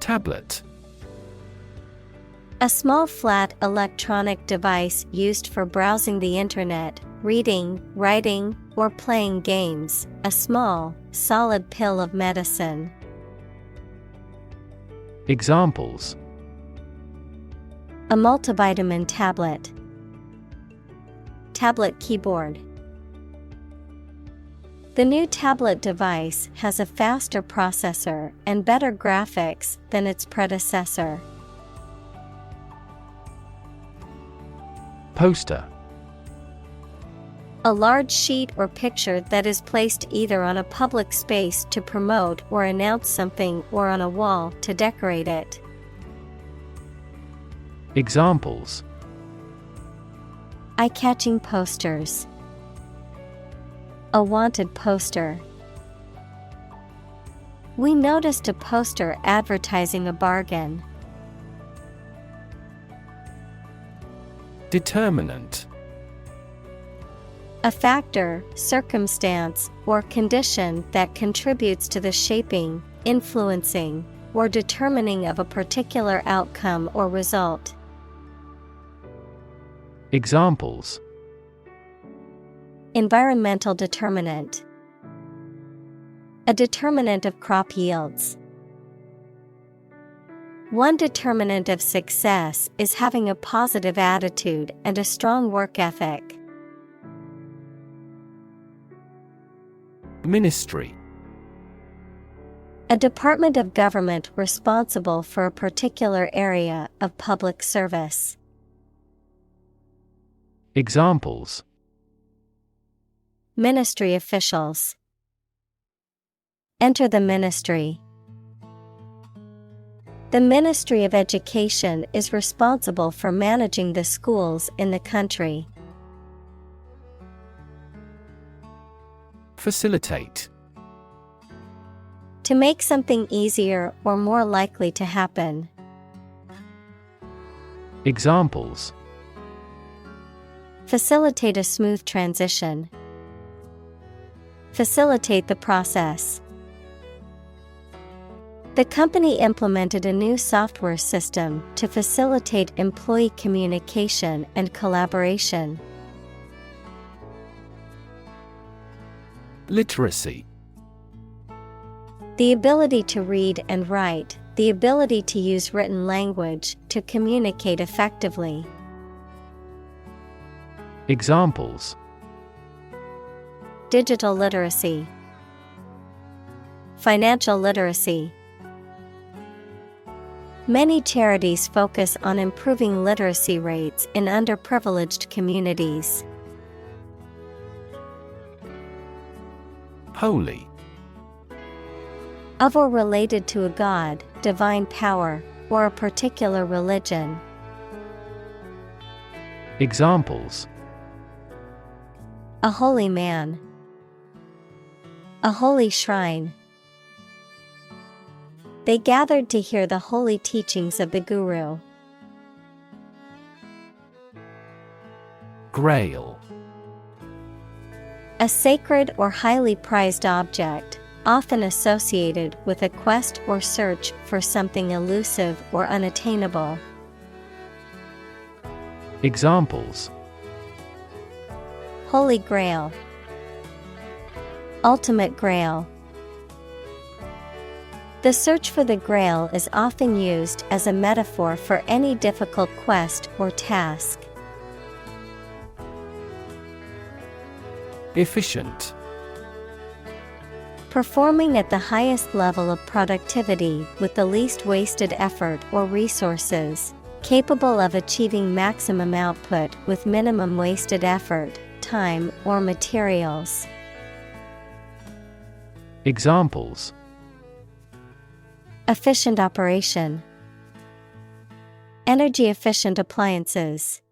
S2: Tablet.
S1: A small flat electronic device used for browsing the internet, reading, writing, or playing games. A small, solid pill of medicine.
S2: Examples:
S1: A multivitamin tablet, tablet keyboard. The new tablet device has a faster processor and better graphics than its predecessor.
S2: Poster.
S1: A large sheet or picture that is placed either on a public space to promote or announce something or on a wall to decorate it.
S2: Examples:
S1: Eye-catching posters, a wanted poster. We noticed a poster advertising a bargain.
S2: Determinant.
S1: A factor, circumstance, or condition that contributes to the shaping, influencing, or determining of a particular outcome or result.
S2: Examples:
S1: Environmental determinant, a determinant of crop yields. One determinant of success is having a positive attitude and a strong work ethic.
S2: Ministry.
S1: A department of government responsible for a particular area of public service.
S2: Examples:
S1: Ministry officials. Enter the ministry. The Ministry of Education is responsible for managing the schools in the country.
S2: Facilitate.
S1: To make something easier or more likely to happen.
S2: Examples:
S1: Facilitate a smooth transition. Facilitate the process. The company implemented a new software system to facilitate employee communication and collaboration.
S2: Literacy.
S1: The ability to read and write, the ability to use written language to communicate effectively.
S2: Examples:
S1: Digital literacy, financial literacy. Many charities focus on improving literacy rates in underprivileged communities.
S2: Holy.
S1: Of or related to a god, divine power, or a particular religion.
S2: Examples:
S1: A holy man, a holy shrine. They gathered to hear the holy teachings of the Guru.
S2: Grail.
S1: A sacred or highly prized object, often associated with a quest or search for something elusive or unattainable.
S2: Examples:
S1: Holy Grail, Ultimate Grail. The search for the Grail is often used as a metaphor for any difficult quest or task.
S2: Efficient.
S1: Performing at the highest level of productivity with the least wasted effort or resources, capable of achieving maximum output with minimum wasted effort, time, or materials.
S2: Examples:
S1: Efficient operation, energy efficient appliances.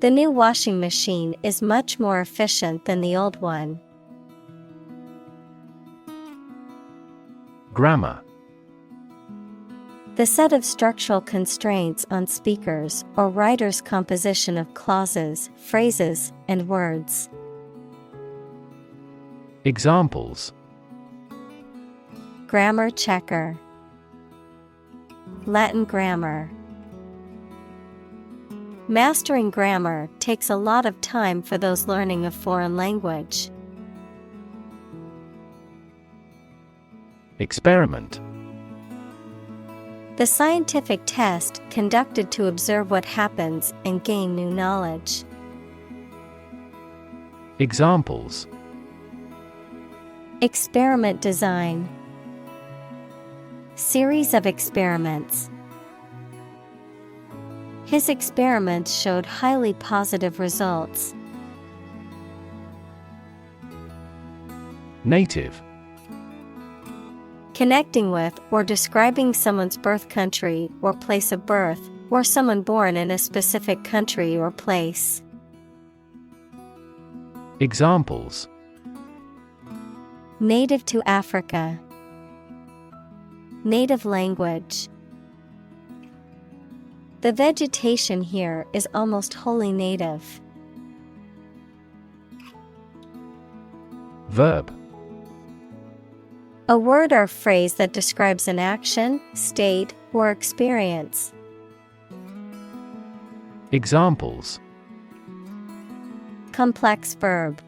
S1: The new washing machine is much more efficient than the old one.
S2: Grammar.
S1: The set of structural constraints on speakers or writers' composition of clauses, phrases, and words.
S2: Examples:
S1: Grammar checker, Latin grammar. Mastering grammar takes a lot of time for those learning a foreign language.
S2: Experiment.
S1: The scientific test conducted to observe what happens and gain new knowledge.
S2: Examples:
S1: Experiment design, series of experiments. His experiments showed highly positive results.
S2: Native.
S1: Connecting with or describing someone's birth country or place of birth, or someone born in a specific country or place.
S2: Examples:
S1: Native to Africa, native language. The vegetation here is almost wholly native.
S2: Verb.
S1: A word or phrase that describes an action, state, or experience.
S2: Examples:
S1: Complex verb,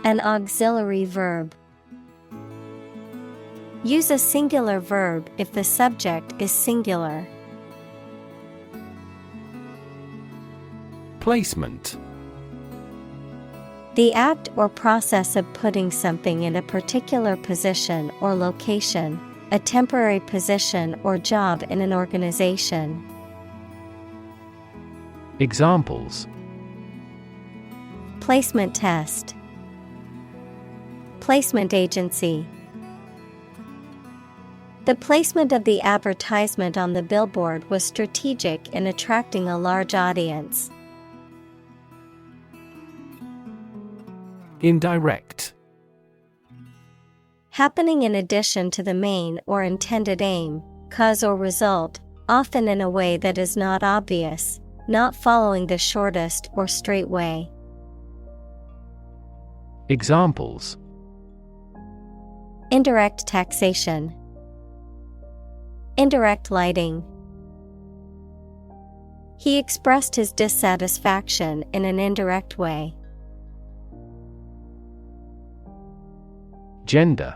S1: an auxiliary verb. Use a singular verb if the subject is singular.
S2: Placement.
S1: The act or process of putting something in a particular position or location, a temporary position or job in an organization.
S2: Examples:
S1: Placement test, placement agency. The placement of the advertisement on the billboard was strategic in attracting a large audience.
S2: Indirect.
S1: Happening in addition to the main or intended aim, cause or result, often in a way that is not obvious, not following the shortest or straight way.
S2: Examples:
S1: Indirect taxation. Indirect lighting. He expressed his dissatisfaction in an indirect way.
S2: Gender.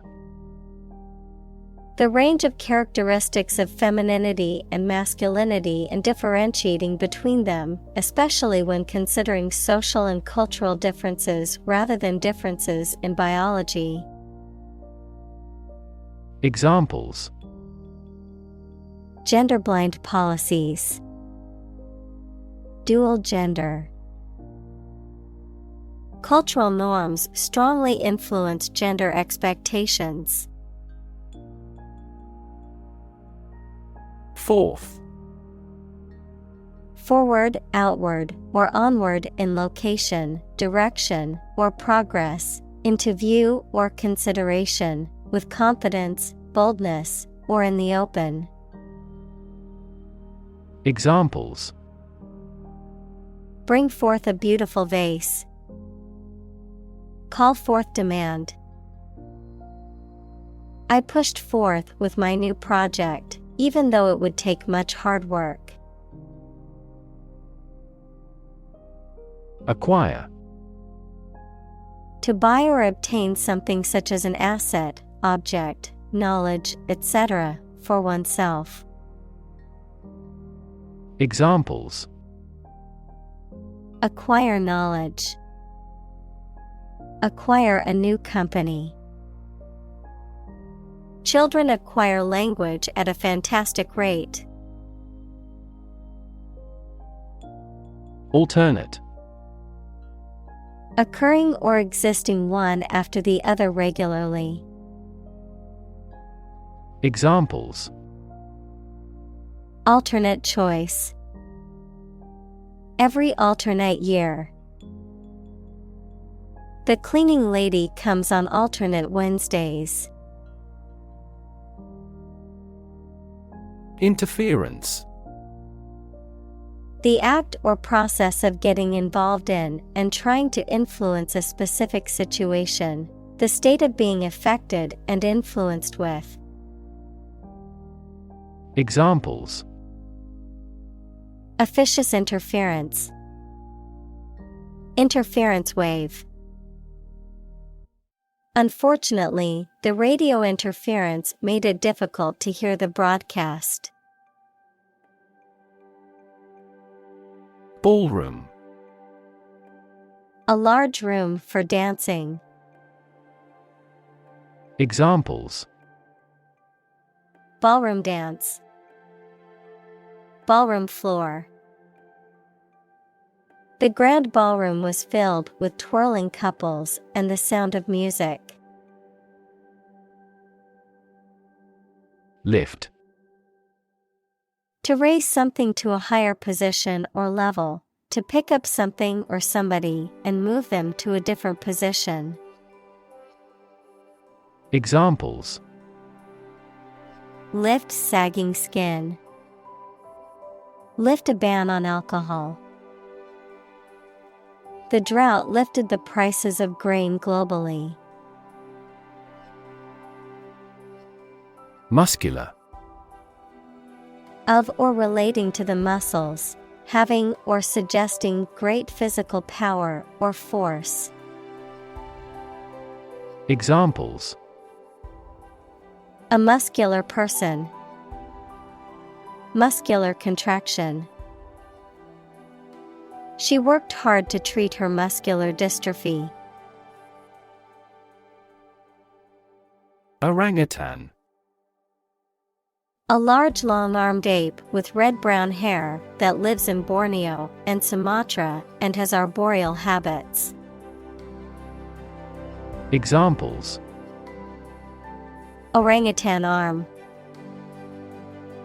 S1: The range of characteristics of femininity and masculinity and differentiating between them, especially when considering social and cultural differences rather than differences in biology.
S2: Examples:
S1: Gender-blind policies. Dual gender. Cultural norms strongly influence gender expectations.
S2: Forth.
S1: Forward, outward, or onward in location, direction, or progress, into view or consideration, with confidence, boldness, or in the open.
S2: Examples:
S1: Bring forth a beautiful vase. Call forth demand. I pushed forth with my new project, even though it would take much hard work.
S2: Acquire.
S1: To buy or obtain something such as an asset, object, knowledge, etc., for oneself.
S2: Examples:
S1: Acquire knowledge. Acquire a new company. Children acquire language at a fantastic rate.
S2: Alternate.
S1: Occurring or existing one after the other regularly.
S2: Examples:
S1: Alternate choice. Every alternate year. The cleaning lady comes on alternate Wednesdays.
S2: Interference.
S1: The act or process of getting involved in and trying to influence a specific situation, the state of being affected and influenced with.
S2: Examples:
S1: Officious interference. Interference wave. Unfortunately, the radio interference made it difficult to hear the broadcast.
S2: Ballroom.
S1: A large room for dancing.
S2: Examples:
S1: Ballroom dance. Ballroom floor. The grand ballroom was filled with twirling couples and the sound of music.
S2: Lift.
S1: To raise something to a higher position or level, to pick up something or somebody and move them to a different position.
S2: Examples:
S1: Lift sagging skin. Lift a ban on alcohol. The drought lifted the prices of grain globally.
S2: Muscular.
S1: Of or relating to the muscles, having or suggesting great physical power or force.
S2: Examples:
S1: A muscular person. Muscular contraction. She worked hard to treat her muscular dystrophy.
S2: Orangutan.
S1: A large long-armed ape with red-brown hair that lives in Borneo and Sumatra and has arboreal habits.
S2: Examples:
S1: Orangutan arm.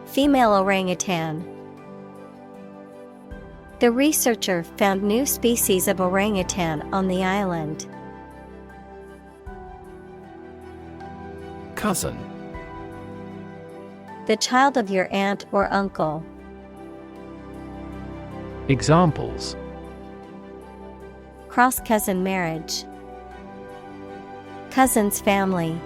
S1: Female orangutan. The researcher found new species of orangutan on the island.
S2: Cousin.
S1: The child of your aunt or uncle.
S2: Examples:
S1: Cross-cousin marriage. Cousin's family.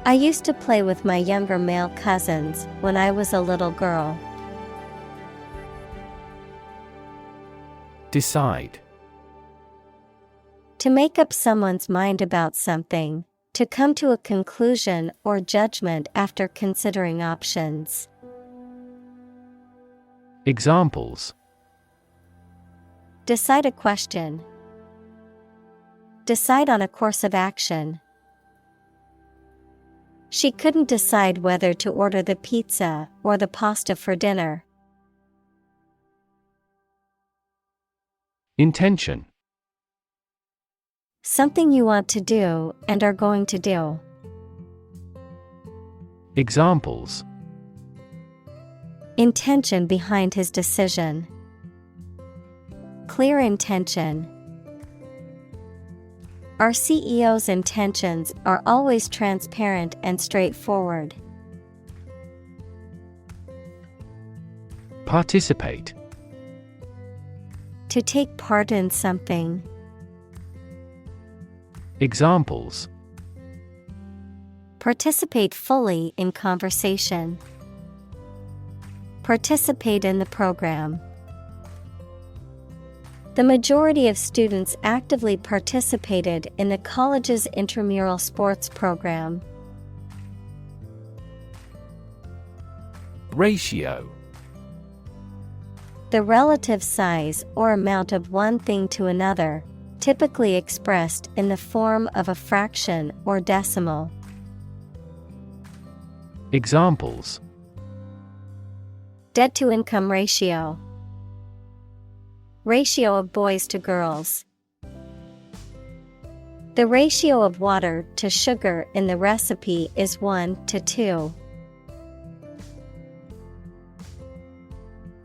S1: I used to play with my younger male cousins when I was a little girl.
S2: Decide.
S1: To make up someone's mind about something, to come to a conclusion or judgment after considering options.
S2: Examples:
S1: Decide a question. Decide on a course of action. She couldn't decide whether to order the pizza or the pasta for dinner.
S2: Intention.
S1: Something you want to do and are going to do.
S2: Examples:
S1: Intention behind his decision. Clear intention. Our CEO's intentions are always transparent and straightforward.
S2: Participate.
S1: To take part in something.
S2: Examples:
S1: Participate fully in conversation. Participate in the program. The majority of students actively participated in the college's intramural sports program.
S2: Ratio.
S1: The relative size or amount of one thing to another, typically expressed in the form of a fraction or decimal.
S2: Examples:
S1: Debt-to-income ratio. Ratio of boys to girls. The ratio of water to sugar in the recipe is 1:2.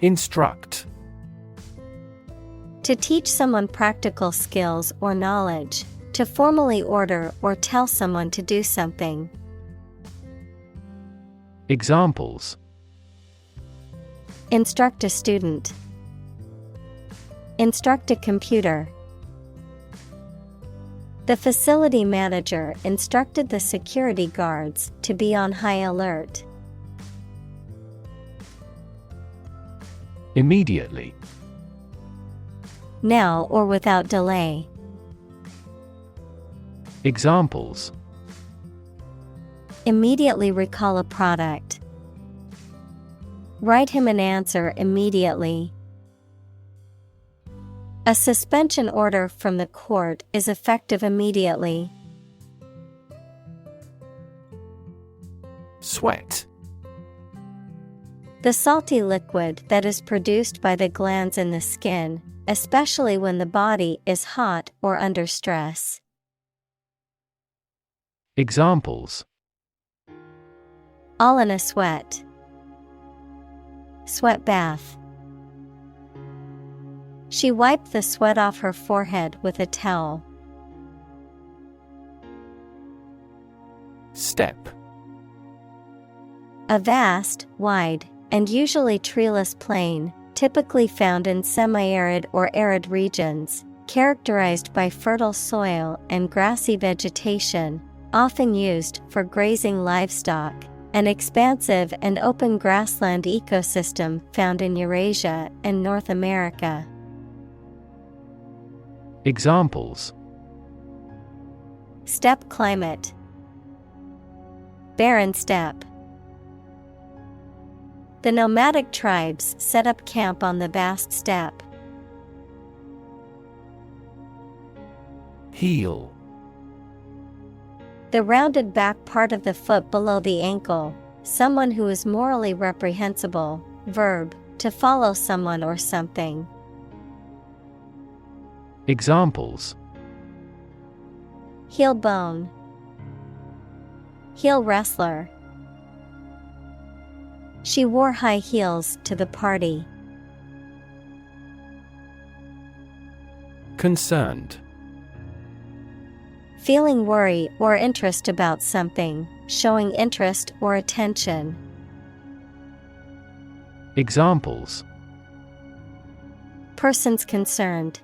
S2: Instruct.
S1: To teach someone practical skills or knowledge, to formally order or tell someone to do something.
S2: Examples:
S1: Instruct a student. Instruct a computer. The facility manager instructed the security guards to be on high alert.
S2: Immediately.
S1: Now or without delay.
S2: Examples:
S1: Immediately recall a product. Write him an answer immediately. A suspension order from the court is effective immediately.
S2: Sweat.
S1: The salty liquid that is produced by the glands in the skin, especially when the body is hot or under stress.
S2: Examples:
S1: All in a sweat. Sweat bath. She wiped the sweat off her forehead with a towel.
S2: Step.
S1: A vast, wide, and usually treeless plain, typically found in semi-arid or arid regions, characterized by fertile soil and grassy vegetation, often used for grazing livestock, an expansive and open grassland ecosystem found in Eurasia and North America.
S2: Examples:
S1: Steppe climate. Barren steppe. The nomadic tribes set up camp on the vast steppe.
S2: Heel.
S1: The rounded back part of the foot below the ankle, someone who is morally reprehensible. Verb, to follow someone or something.
S2: Examples:
S1: Heel bone. Heel wrestler. She wore high heels to the party.
S2: Concerned.
S1: Feeling worry or interest about something, showing interest or attention.
S2: Examples:
S1: Persons concerned.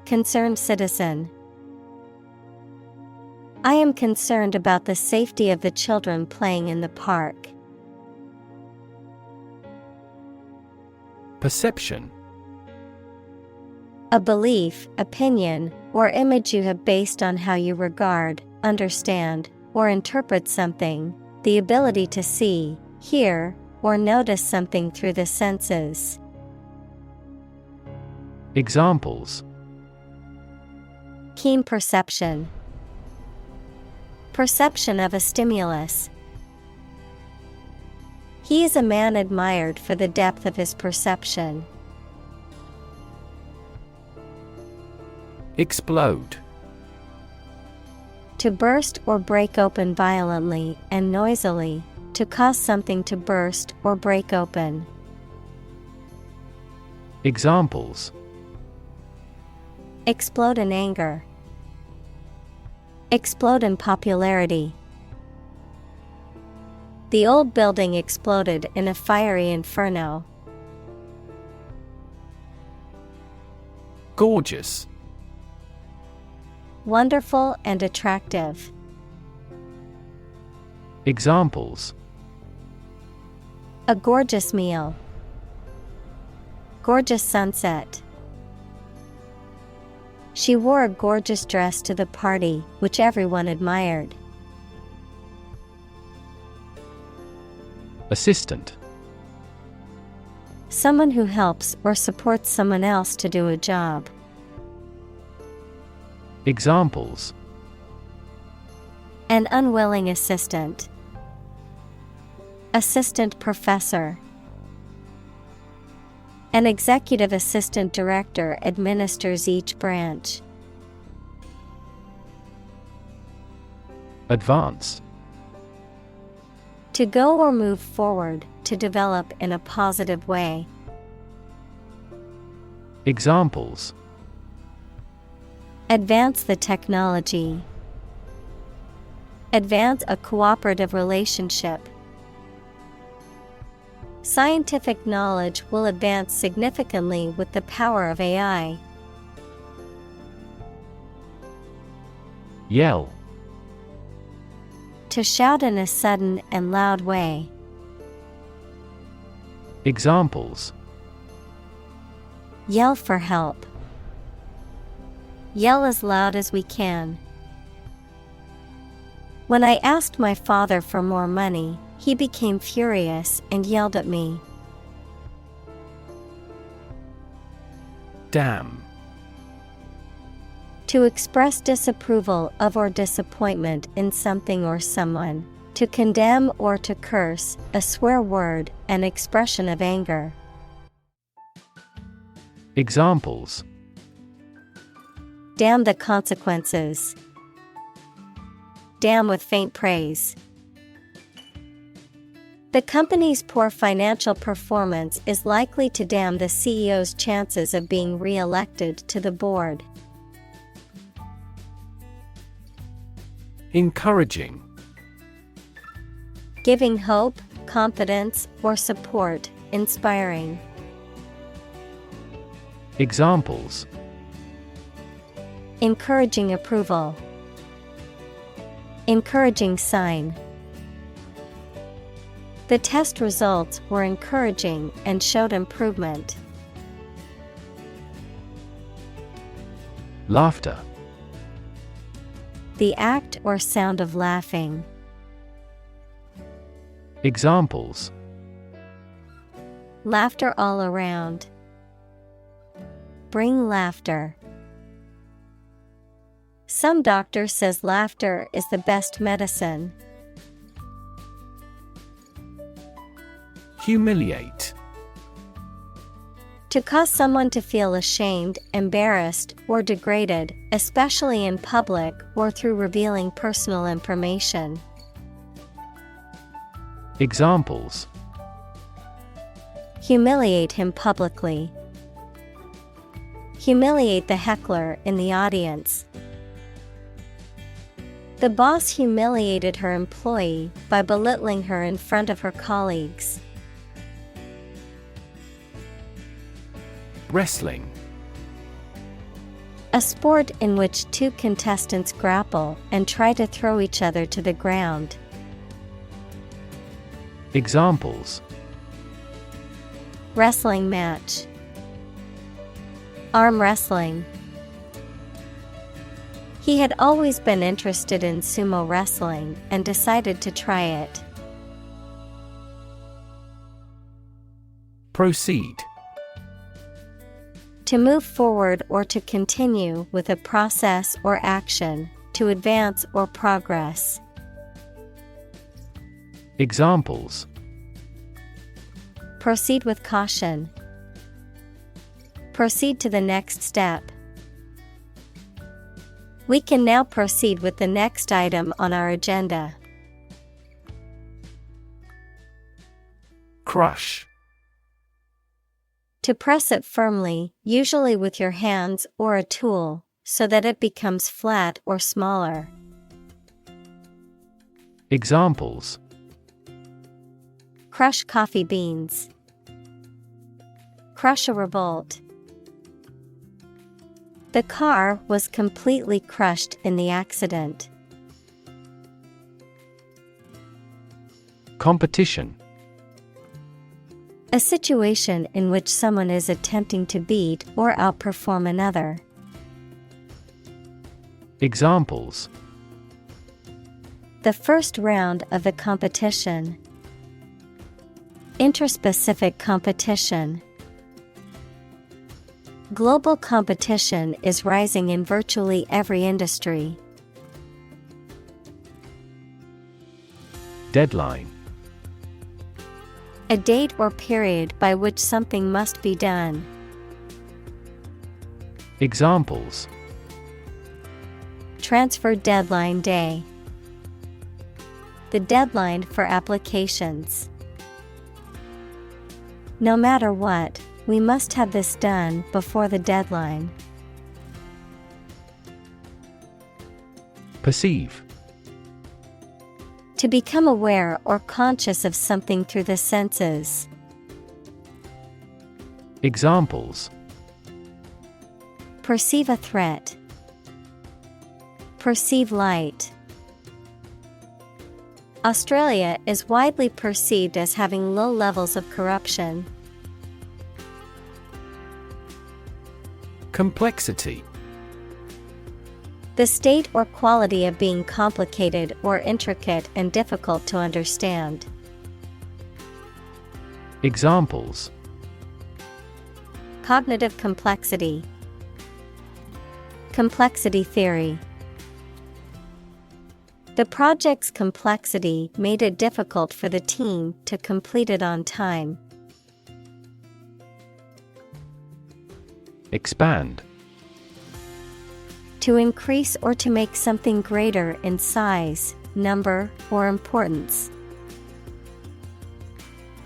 S1: Concerned citizen. I am concerned about the safety of the children playing in the park.
S2: Perception.
S1: A belief, opinion, or image you have based on how you regard, understand, or interpret something, the ability to see, hear, or notice something through the senses.
S2: Examples:
S1: Keen perception. Perception of a stimulus. He is a man admired for the depth of his perception.
S2: Explode.
S1: To burst or break open violently and noisily, to cause something to burst or break open.
S2: Examples:
S1: Explode in anger. Explode in popularity. The old building exploded in a fiery inferno.
S2: Gorgeous.
S1: Wonderful and attractive.
S2: Examples:
S1: A gorgeous meal. Gorgeous sunset. She wore a gorgeous dress to the party, which everyone admired.
S2: Assistant.
S1: Someone who helps or supports someone else to do a job.
S2: Examples:
S1: An unwilling assistant. Assistant professor. An executive assistant director administers each branch.
S2: Advance.
S1: To go or move forward, to develop in a positive way.
S2: Examples:
S1: Advance the technology. Advance a cooperative relationship. Scientific knowledge will advance significantly with the power of AI.
S2: Yell.
S1: To shout in a sudden and loud way.
S2: Examples:
S1: Yell for help. Yell as loud as we can. When I asked my father for more money, he became furious and yelled at me.
S2: Damn.
S1: To express disapproval of or disappointment in something or someone. To condemn or to curse, a swear word, an expression of anger.
S2: Examples:
S1: Damn the consequences. Damn with faint praise. The company's poor financial performance is likely to damn the CEO's chances of being re-elected to the board.
S2: Encouraging.
S1: Giving hope, confidence, or support, inspiring.
S2: Examples:
S1: Encouraging approval. Encouraging sign. The test results were encouraging and showed improvement.
S2: Laughter.
S1: The act or sound of laughing.
S2: Examples:
S1: Laughter all around. Bring laughter. Some doctor says laughter is the best medicine.
S2: Humiliate.
S1: To cause someone to feel ashamed, embarrassed, or degraded, especially in public or through revealing personal information.
S2: Examples:
S1: Humiliate him publicly. Humiliate the heckler in the audience. The boss humiliated her employee by belittling her in front of her colleagues.
S2: Wrestling.
S1: A sport in which two contestants grapple and try to throw each other to the ground.
S2: Examples:
S1: Wrestling match. Arm wrestling. He had always been interested in sumo wrestling and decided to try it.
S2: Proceed.
S1: To move forward or to continue with a process or action, to advance or progress.
S2: Examples:
S1: Proceed with caution. Proceed to the next step. We can now proceed with the next item on our agenda.
S2: Crush.
S1: To press it firmly, usually with your hands or a tool, so that it becomes flat or smaller.
S2: Examples:
S1: Crush coffee beans. Crush a revolt. The car was completely crushed in the accident.
S2: Competition.
S1: A situation in which someone is attempting to beat or outperform another.
S2: Examples:
S1: The first round of the competition. Interspecific competition. Global competition is rising in virtually every industry.
S2: Deadline.
S1: A date or period by which something must be done.
S2: Examples:
S1: Transfer deadline day. The deadline for applications. No matter what, we must have this done before the deadline.
S2: Perceive.
S1: To become aware or conscious of something through the senses.
S2: Examples:
S1: Perceive a threat. Perceive light. Australia is widely perceived as having low levels of corruption.
S2: Complexity.
S1: The state or quality of being complicated or intricate and difficult to understand.
S2: Examples:
S1: Cognitive complexity. Complexity theory. The project's complexity made it difficult for the team to complete it on time.
S2: Expand.
S1: To increase or to make something greater in size, number, or importance.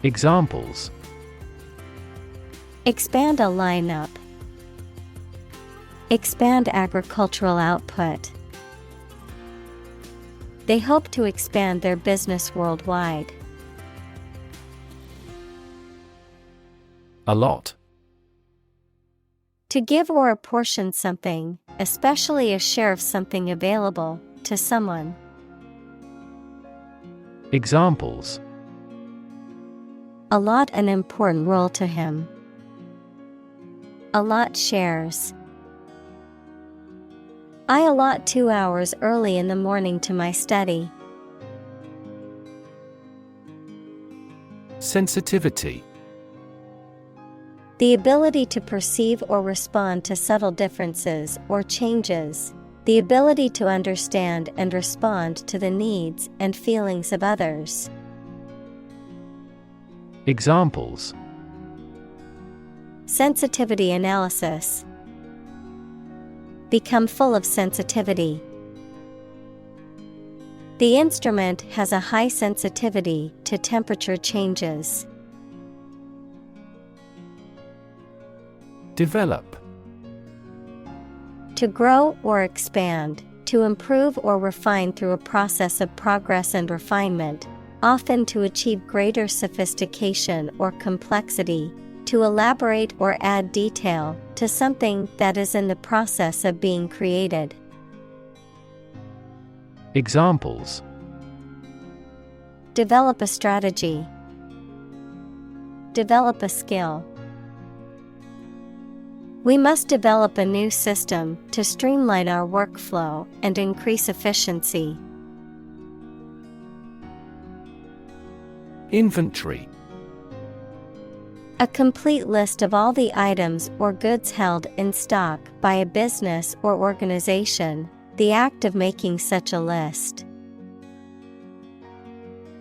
S2: Examples:
S1: Expand a lineup. Expand agricultural output. They hope to expand their business worldwide.
S2: Allot.
S1: To give or apportion something, especially a share of something available, to someone.
S2: Examples:
S1: Allot an important role to him. Allot shares. I allot 2 hours early in the morning to my study.
S2: Sensitivity.
S1: The ability to perceive or respond to subtle differences or changes. The ability to understand and respond to the needs and feelings of others.
S2: Examples:
S1: Sensitivity analysis. Become full of sensitivity. The instrument has a high sensitivity to temperature changes.
S2: Develop.
S1: To grow or expand, to improve or refine through a process of progress and refinement, often to achieve greater sophistication or complexity, to elaborate or add detail to something that is in the process of being created.
S2: Examples:
S1: Develop a strategy. Develop a skill. We must develop a new system to streamline our workflow and increase efficiency.
S2: Inventory.
S1: A complete list of all the items or goods held in stock by a business or organization, the act of making such a list.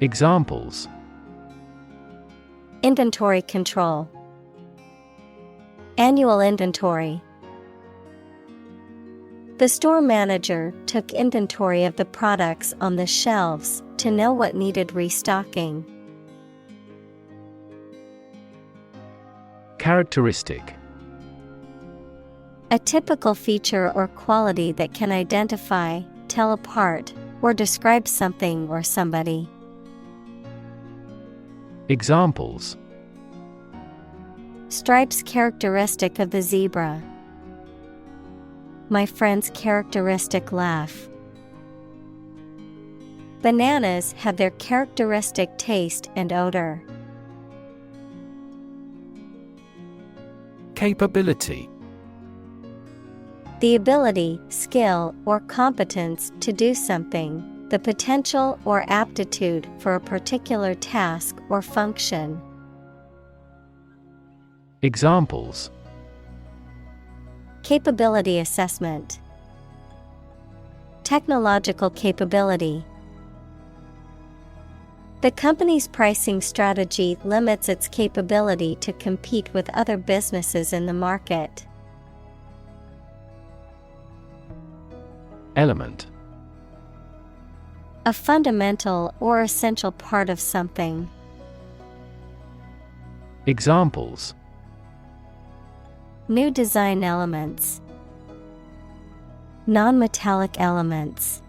S2: Examples:
S1: Inventory control. Annual inventory. The store manager took inventory of the products on the shelves to know what needed restocking.
S2: Characteristic.
S1: A typical feature or quality that can identify, tell apart, or describe something or somebody.
S2: Examples:
S1: Stripes characteristic of the zebra. My friend's characteristic laugh. Bananas have their characteristic taste and odor.
S2: Capability.
S1: The ability, skill, or competence to do something, the potential or aptitude for a particular task or function.
S2: Examples:
S1: Capability assessment. Technological capability. The company's pricing strategy limits its capability to compete with other businesses in the market.
S2: Element.
S1: A fundamental or essential part of something.
S2: Examples:
S1: New design elements. Non-metallic elements.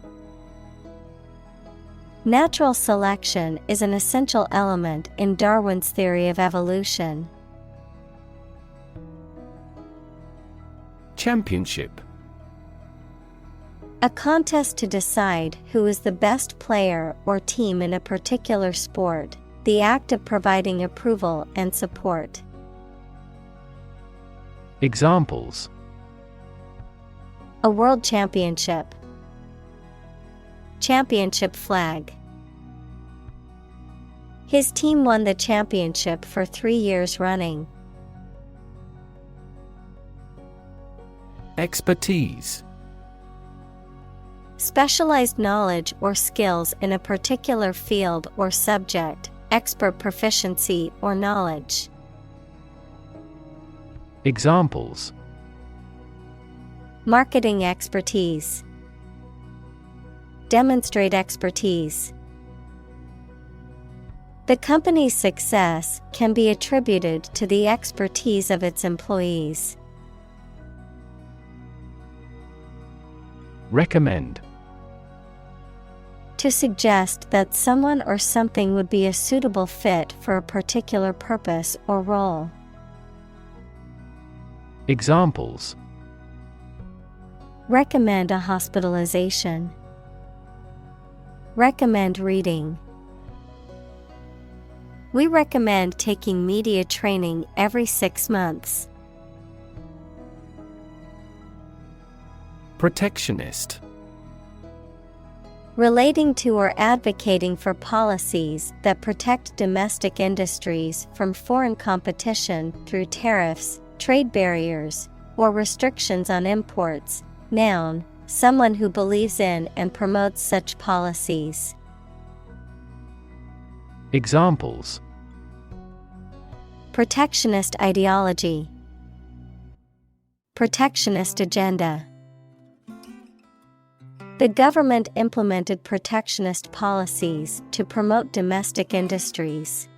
S1: Natural selection is an essential element in Darwin's theory of evolution.
S2: Championship.
S1: A contest to decide who is the best player or team in a particular sport, the act of providing approval and support.
S2: Examples:
S1: A world championship. Championship flag. His team won the championship for 3 years running.
S2: Expertise.
S1: Specialized knowledge or skills in a particular field or subject, expert proficiency or knowledge.
S2: Examples:
S1: Marketing expertise. Demonstrate expertise. The company's success can be attributed to the expertise of its employees.
S2: Recommend.
S1: To suggest that someone or something would be a suitable fit for a particular purpose or role.
S2: Examples:
S1: Recommend a hospitalization. Recommend reading. We recommend taking media training every 6 months.
S2: Protectionist.
S1: Relating to or advocating for policies that protect domestic industries from foreign competition through tariffs, trade barriers, or restrictions on imports. Noun, someone who believes in and promotes such policies.
S2: Examples:
S1: Protectionist ideology. Protectionist agenda. The government implemented protectionist policies to promote domestic industries.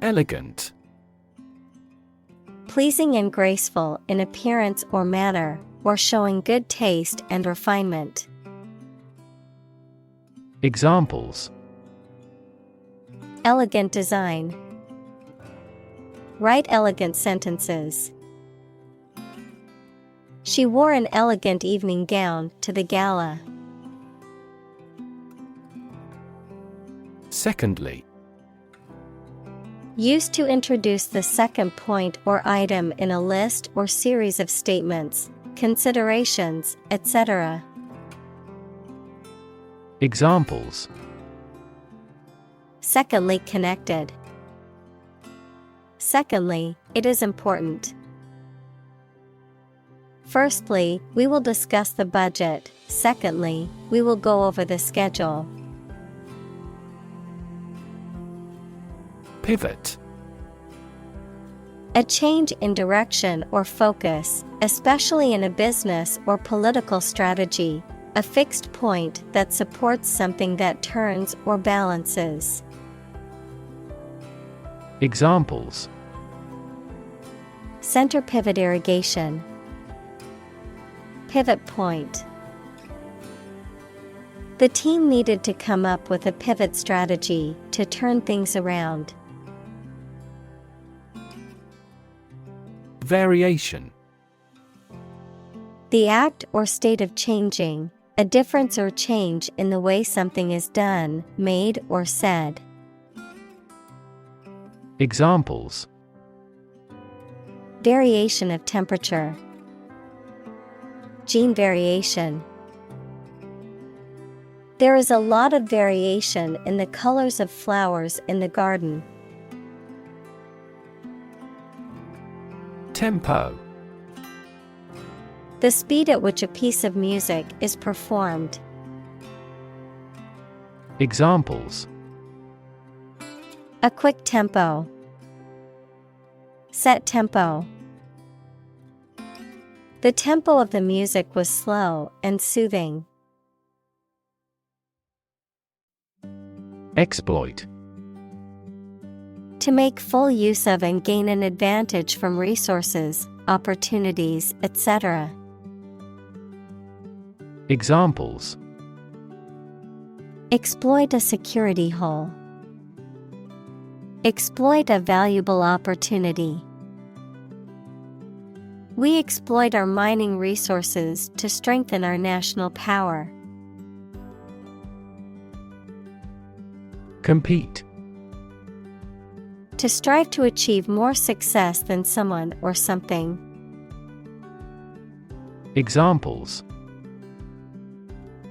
S2: Elegant.
S1: Pleasing and graceful in appearance or manner, or showing good taste and refinement.
S2: Examples:
S1: Elegant design. Write elegant sentences. She wore an elegant evening gown to the gala.
S2: Secondly.
S1: Used to introduce the second point or item in a list or series of statements, considerations, etc.
S2: Examples.
S1: Secondly connected. Secondly, it is important. Firstly, we will discuss the budget. Secondly, we will go over the schedule.
S2: Pivot.
S1: A change in direction or focus, especially in a business or political strategy, a fixed point that supports something that turns or balances.
S2: Examples.
S1: Center pivot irrigation. Pivot point. The team needed to come up with a pivot strategy to turn things around.
S2: Variation.
S1: The act or state of changing, a difference or change in the way something is done, made, or said.
S2: Examples.
S1: Variation of temperature. Gene variation. There is a lot of variation in the colors of flowers in the garden.
S2: Tempo.
S1: The speed at which a piece of music is performed.
S2: Examples.
S1: A quick tempo. Set tempo. The tempo of the music was slow and soothing.
S2: Exploit.
S1: To make full use of and gain an advantage from resources, opportunities, etc.
S2: Examples.
S1: Exploit a security hole. Exploit a valuable opportunity. We exploit our mining resources to strengthen our national power.
S2: Compete.
S1: To strive to achieve more success than someone or something.
S2: Examples.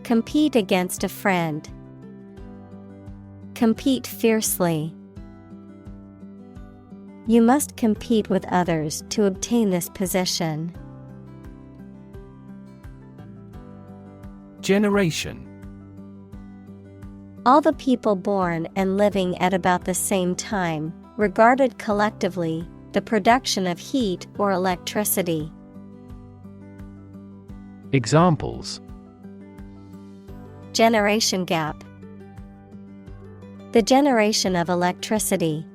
S1: Compete against a friend. Compete fiercely. You must compete with others to obtain this position.
S2: Generation.
S1: All the people born and living at about the same time, regarded collectively, the production of heat or electricity.
S2: Examples.
S1: Generation gap. The generation of electricity.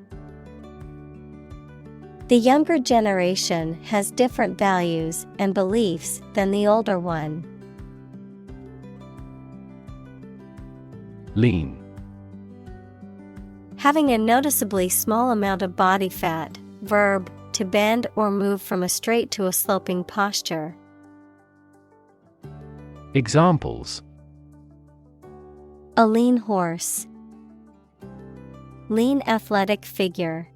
S1: The younger generation has different values and beliefs than the older one.
S2: Lean.
S1: Having a noticeably small amount of body fat, verb, to bend or move from a straight to a sloping posture.
S2: Examples.
S1: A lean horse. Lean athletic figure.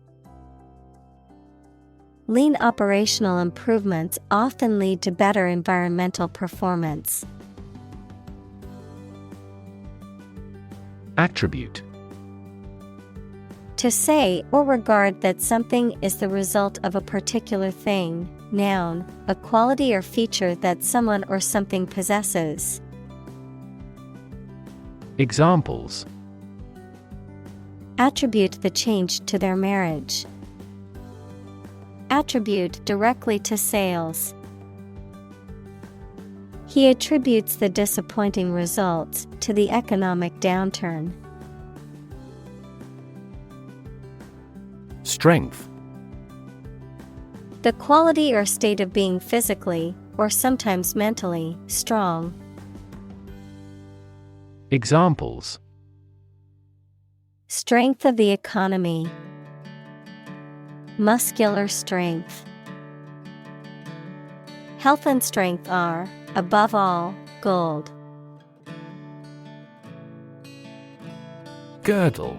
S1: Lean operational improvements often lead to better environmental performance.
S2: Attribute.
S1: To say or regard that something is the result of a particular thing, noun, a quality or feature that someone or something possesses.
S2: Examples.
S1: Attribute the change to their marriage. Attribute directly to sales. He attributes the disappointing results to the economic downturn.
S2: Strength.
S1: The quality or state of being physically, or sometimes mentally, strong.
S2: Examples.
S1: Strength of the economy. Muscular strength. Health and strength are, above all, gold.
S2: Girdle.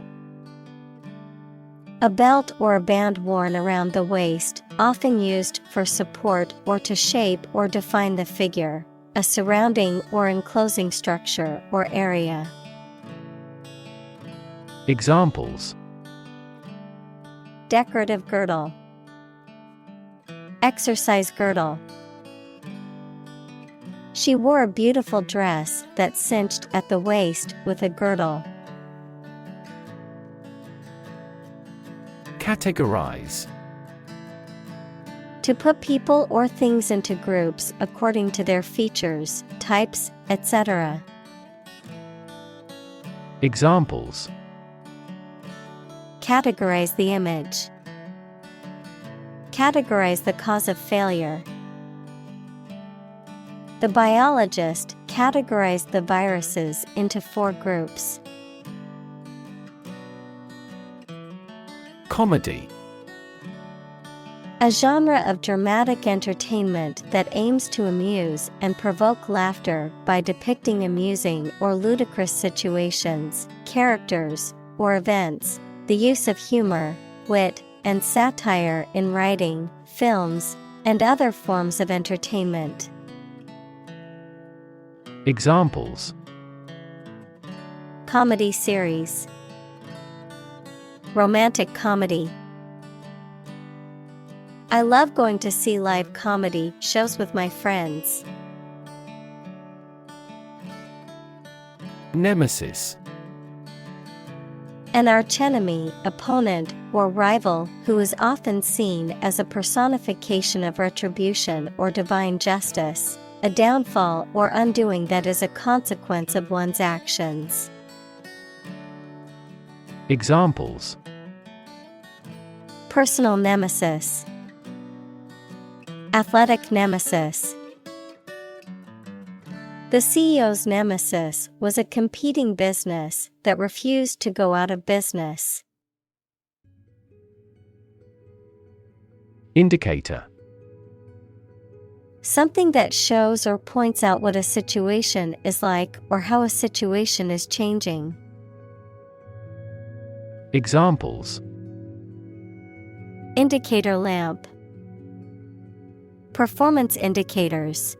S1: A belt or a band worn around the waist, often used for support or to shape or define the figure, a surrounding or enclosing structure or area.
S2: Examples:
S1: Decorative girdle. Exercise girdle. She wore a beautiful dress that cinched at the waist with a girdle.
S2: Categorize.
S1: To put people or things into groups according to their features, types, etc.
S2: Examples:
S1: Categorize the image. Categorize the cause of failure. The biologist categorized the viruses into 4 groups.
S2: Comedy.
S1: A genre of dramatic entertainment that aims to amuse and provoke laughter by depicting amusing or ludicrous situations, characters, or events. The use of humor, wit, and satire in writing, films, and other forms of entertainment.
S2: Examples:
S1: Comedy series. Romantic comedy. I love going to see live comedy shows with my friends.
S2: Nemesis.
S1: An archenemy, opponent, or rival who is often seen as a personification of retribution or divine justice, a downfall or undoing that is a consequence of one's actions.
S2: Examples:
S1: Personal nemesis. Athletic nemesis. The CEO's nemesis was a competing business that refused to go out of business.
S2: Indicator.
S1: Something that shows or points out what a situation is like or how a situation is changing.
S2: Examples:
S1: Indicator lamp. Performance indicators.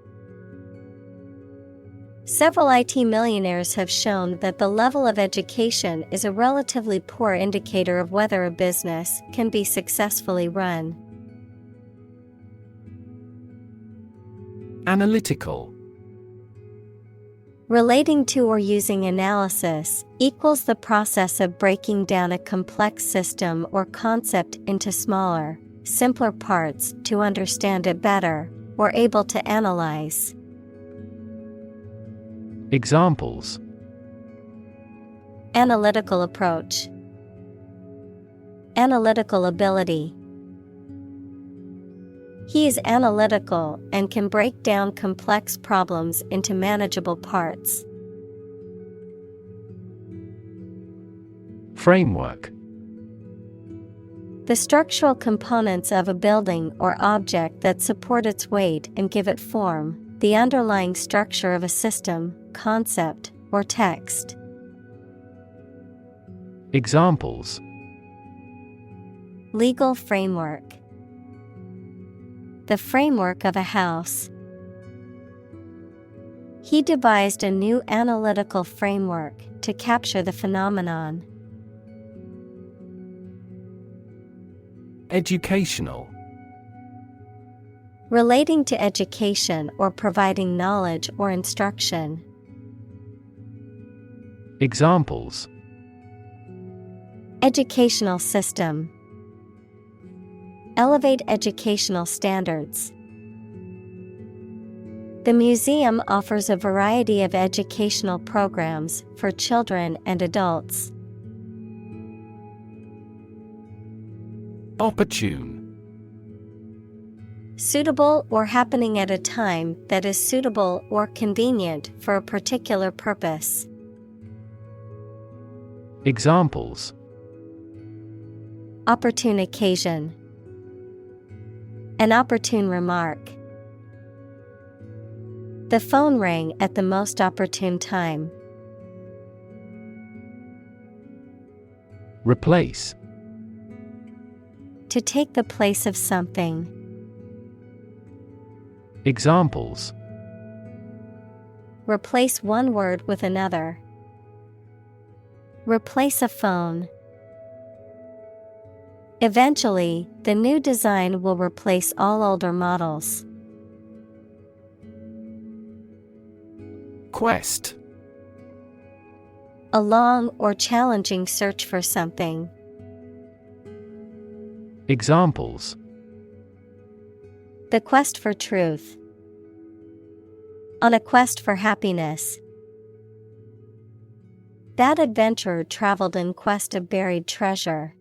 S1: Several IT millionaires have shown that the level of education is a relatively poor indicator of whether a business can be successfully run.
S2: Analytical.
S1: Relating to or using analysis equals the process of breaking down a complex system or concept into smaller, simpler parts to understand it better, or able to analyze.
S2: Examples:
S1: Analytical approach. Analytical ability. He is analytical and can break down complex problems into manageable parts.
S2: Framework.
S1: The structural components of a building or object that support its weight and give it form, the underlying structure of a system, concept, or text.
S2: Examples:
S1: Legal framework. The framework of a house. He devised a new analytical framework to capture the phenomenon.
S2: Educational.
S1: Relating to education or providing knowledge or instruction.
S2: Examples:
S1: Educational system. Elevate educational standards. The museum offers a variety of educational programs for children and adults.
S2: Opportune.
S1: Suitable or happening at a time that is suitable or convenient for a particular purpose.
S2: Examples:
S1: Opportune occasion. An opportune remark. The phone rang at the most opportune time.
S2: Replace.
S1: To take the place of something.
S2: Examples.
S1: Replace one word with another. Replace a phone. Eventually, the new design will replace all older models.
S2: Quest.
S1: A long or challenging search for something.
S2: Examples.
S1: The quest for truth. On a quest for happiness. That adventurer traveled in quest of buried treasure.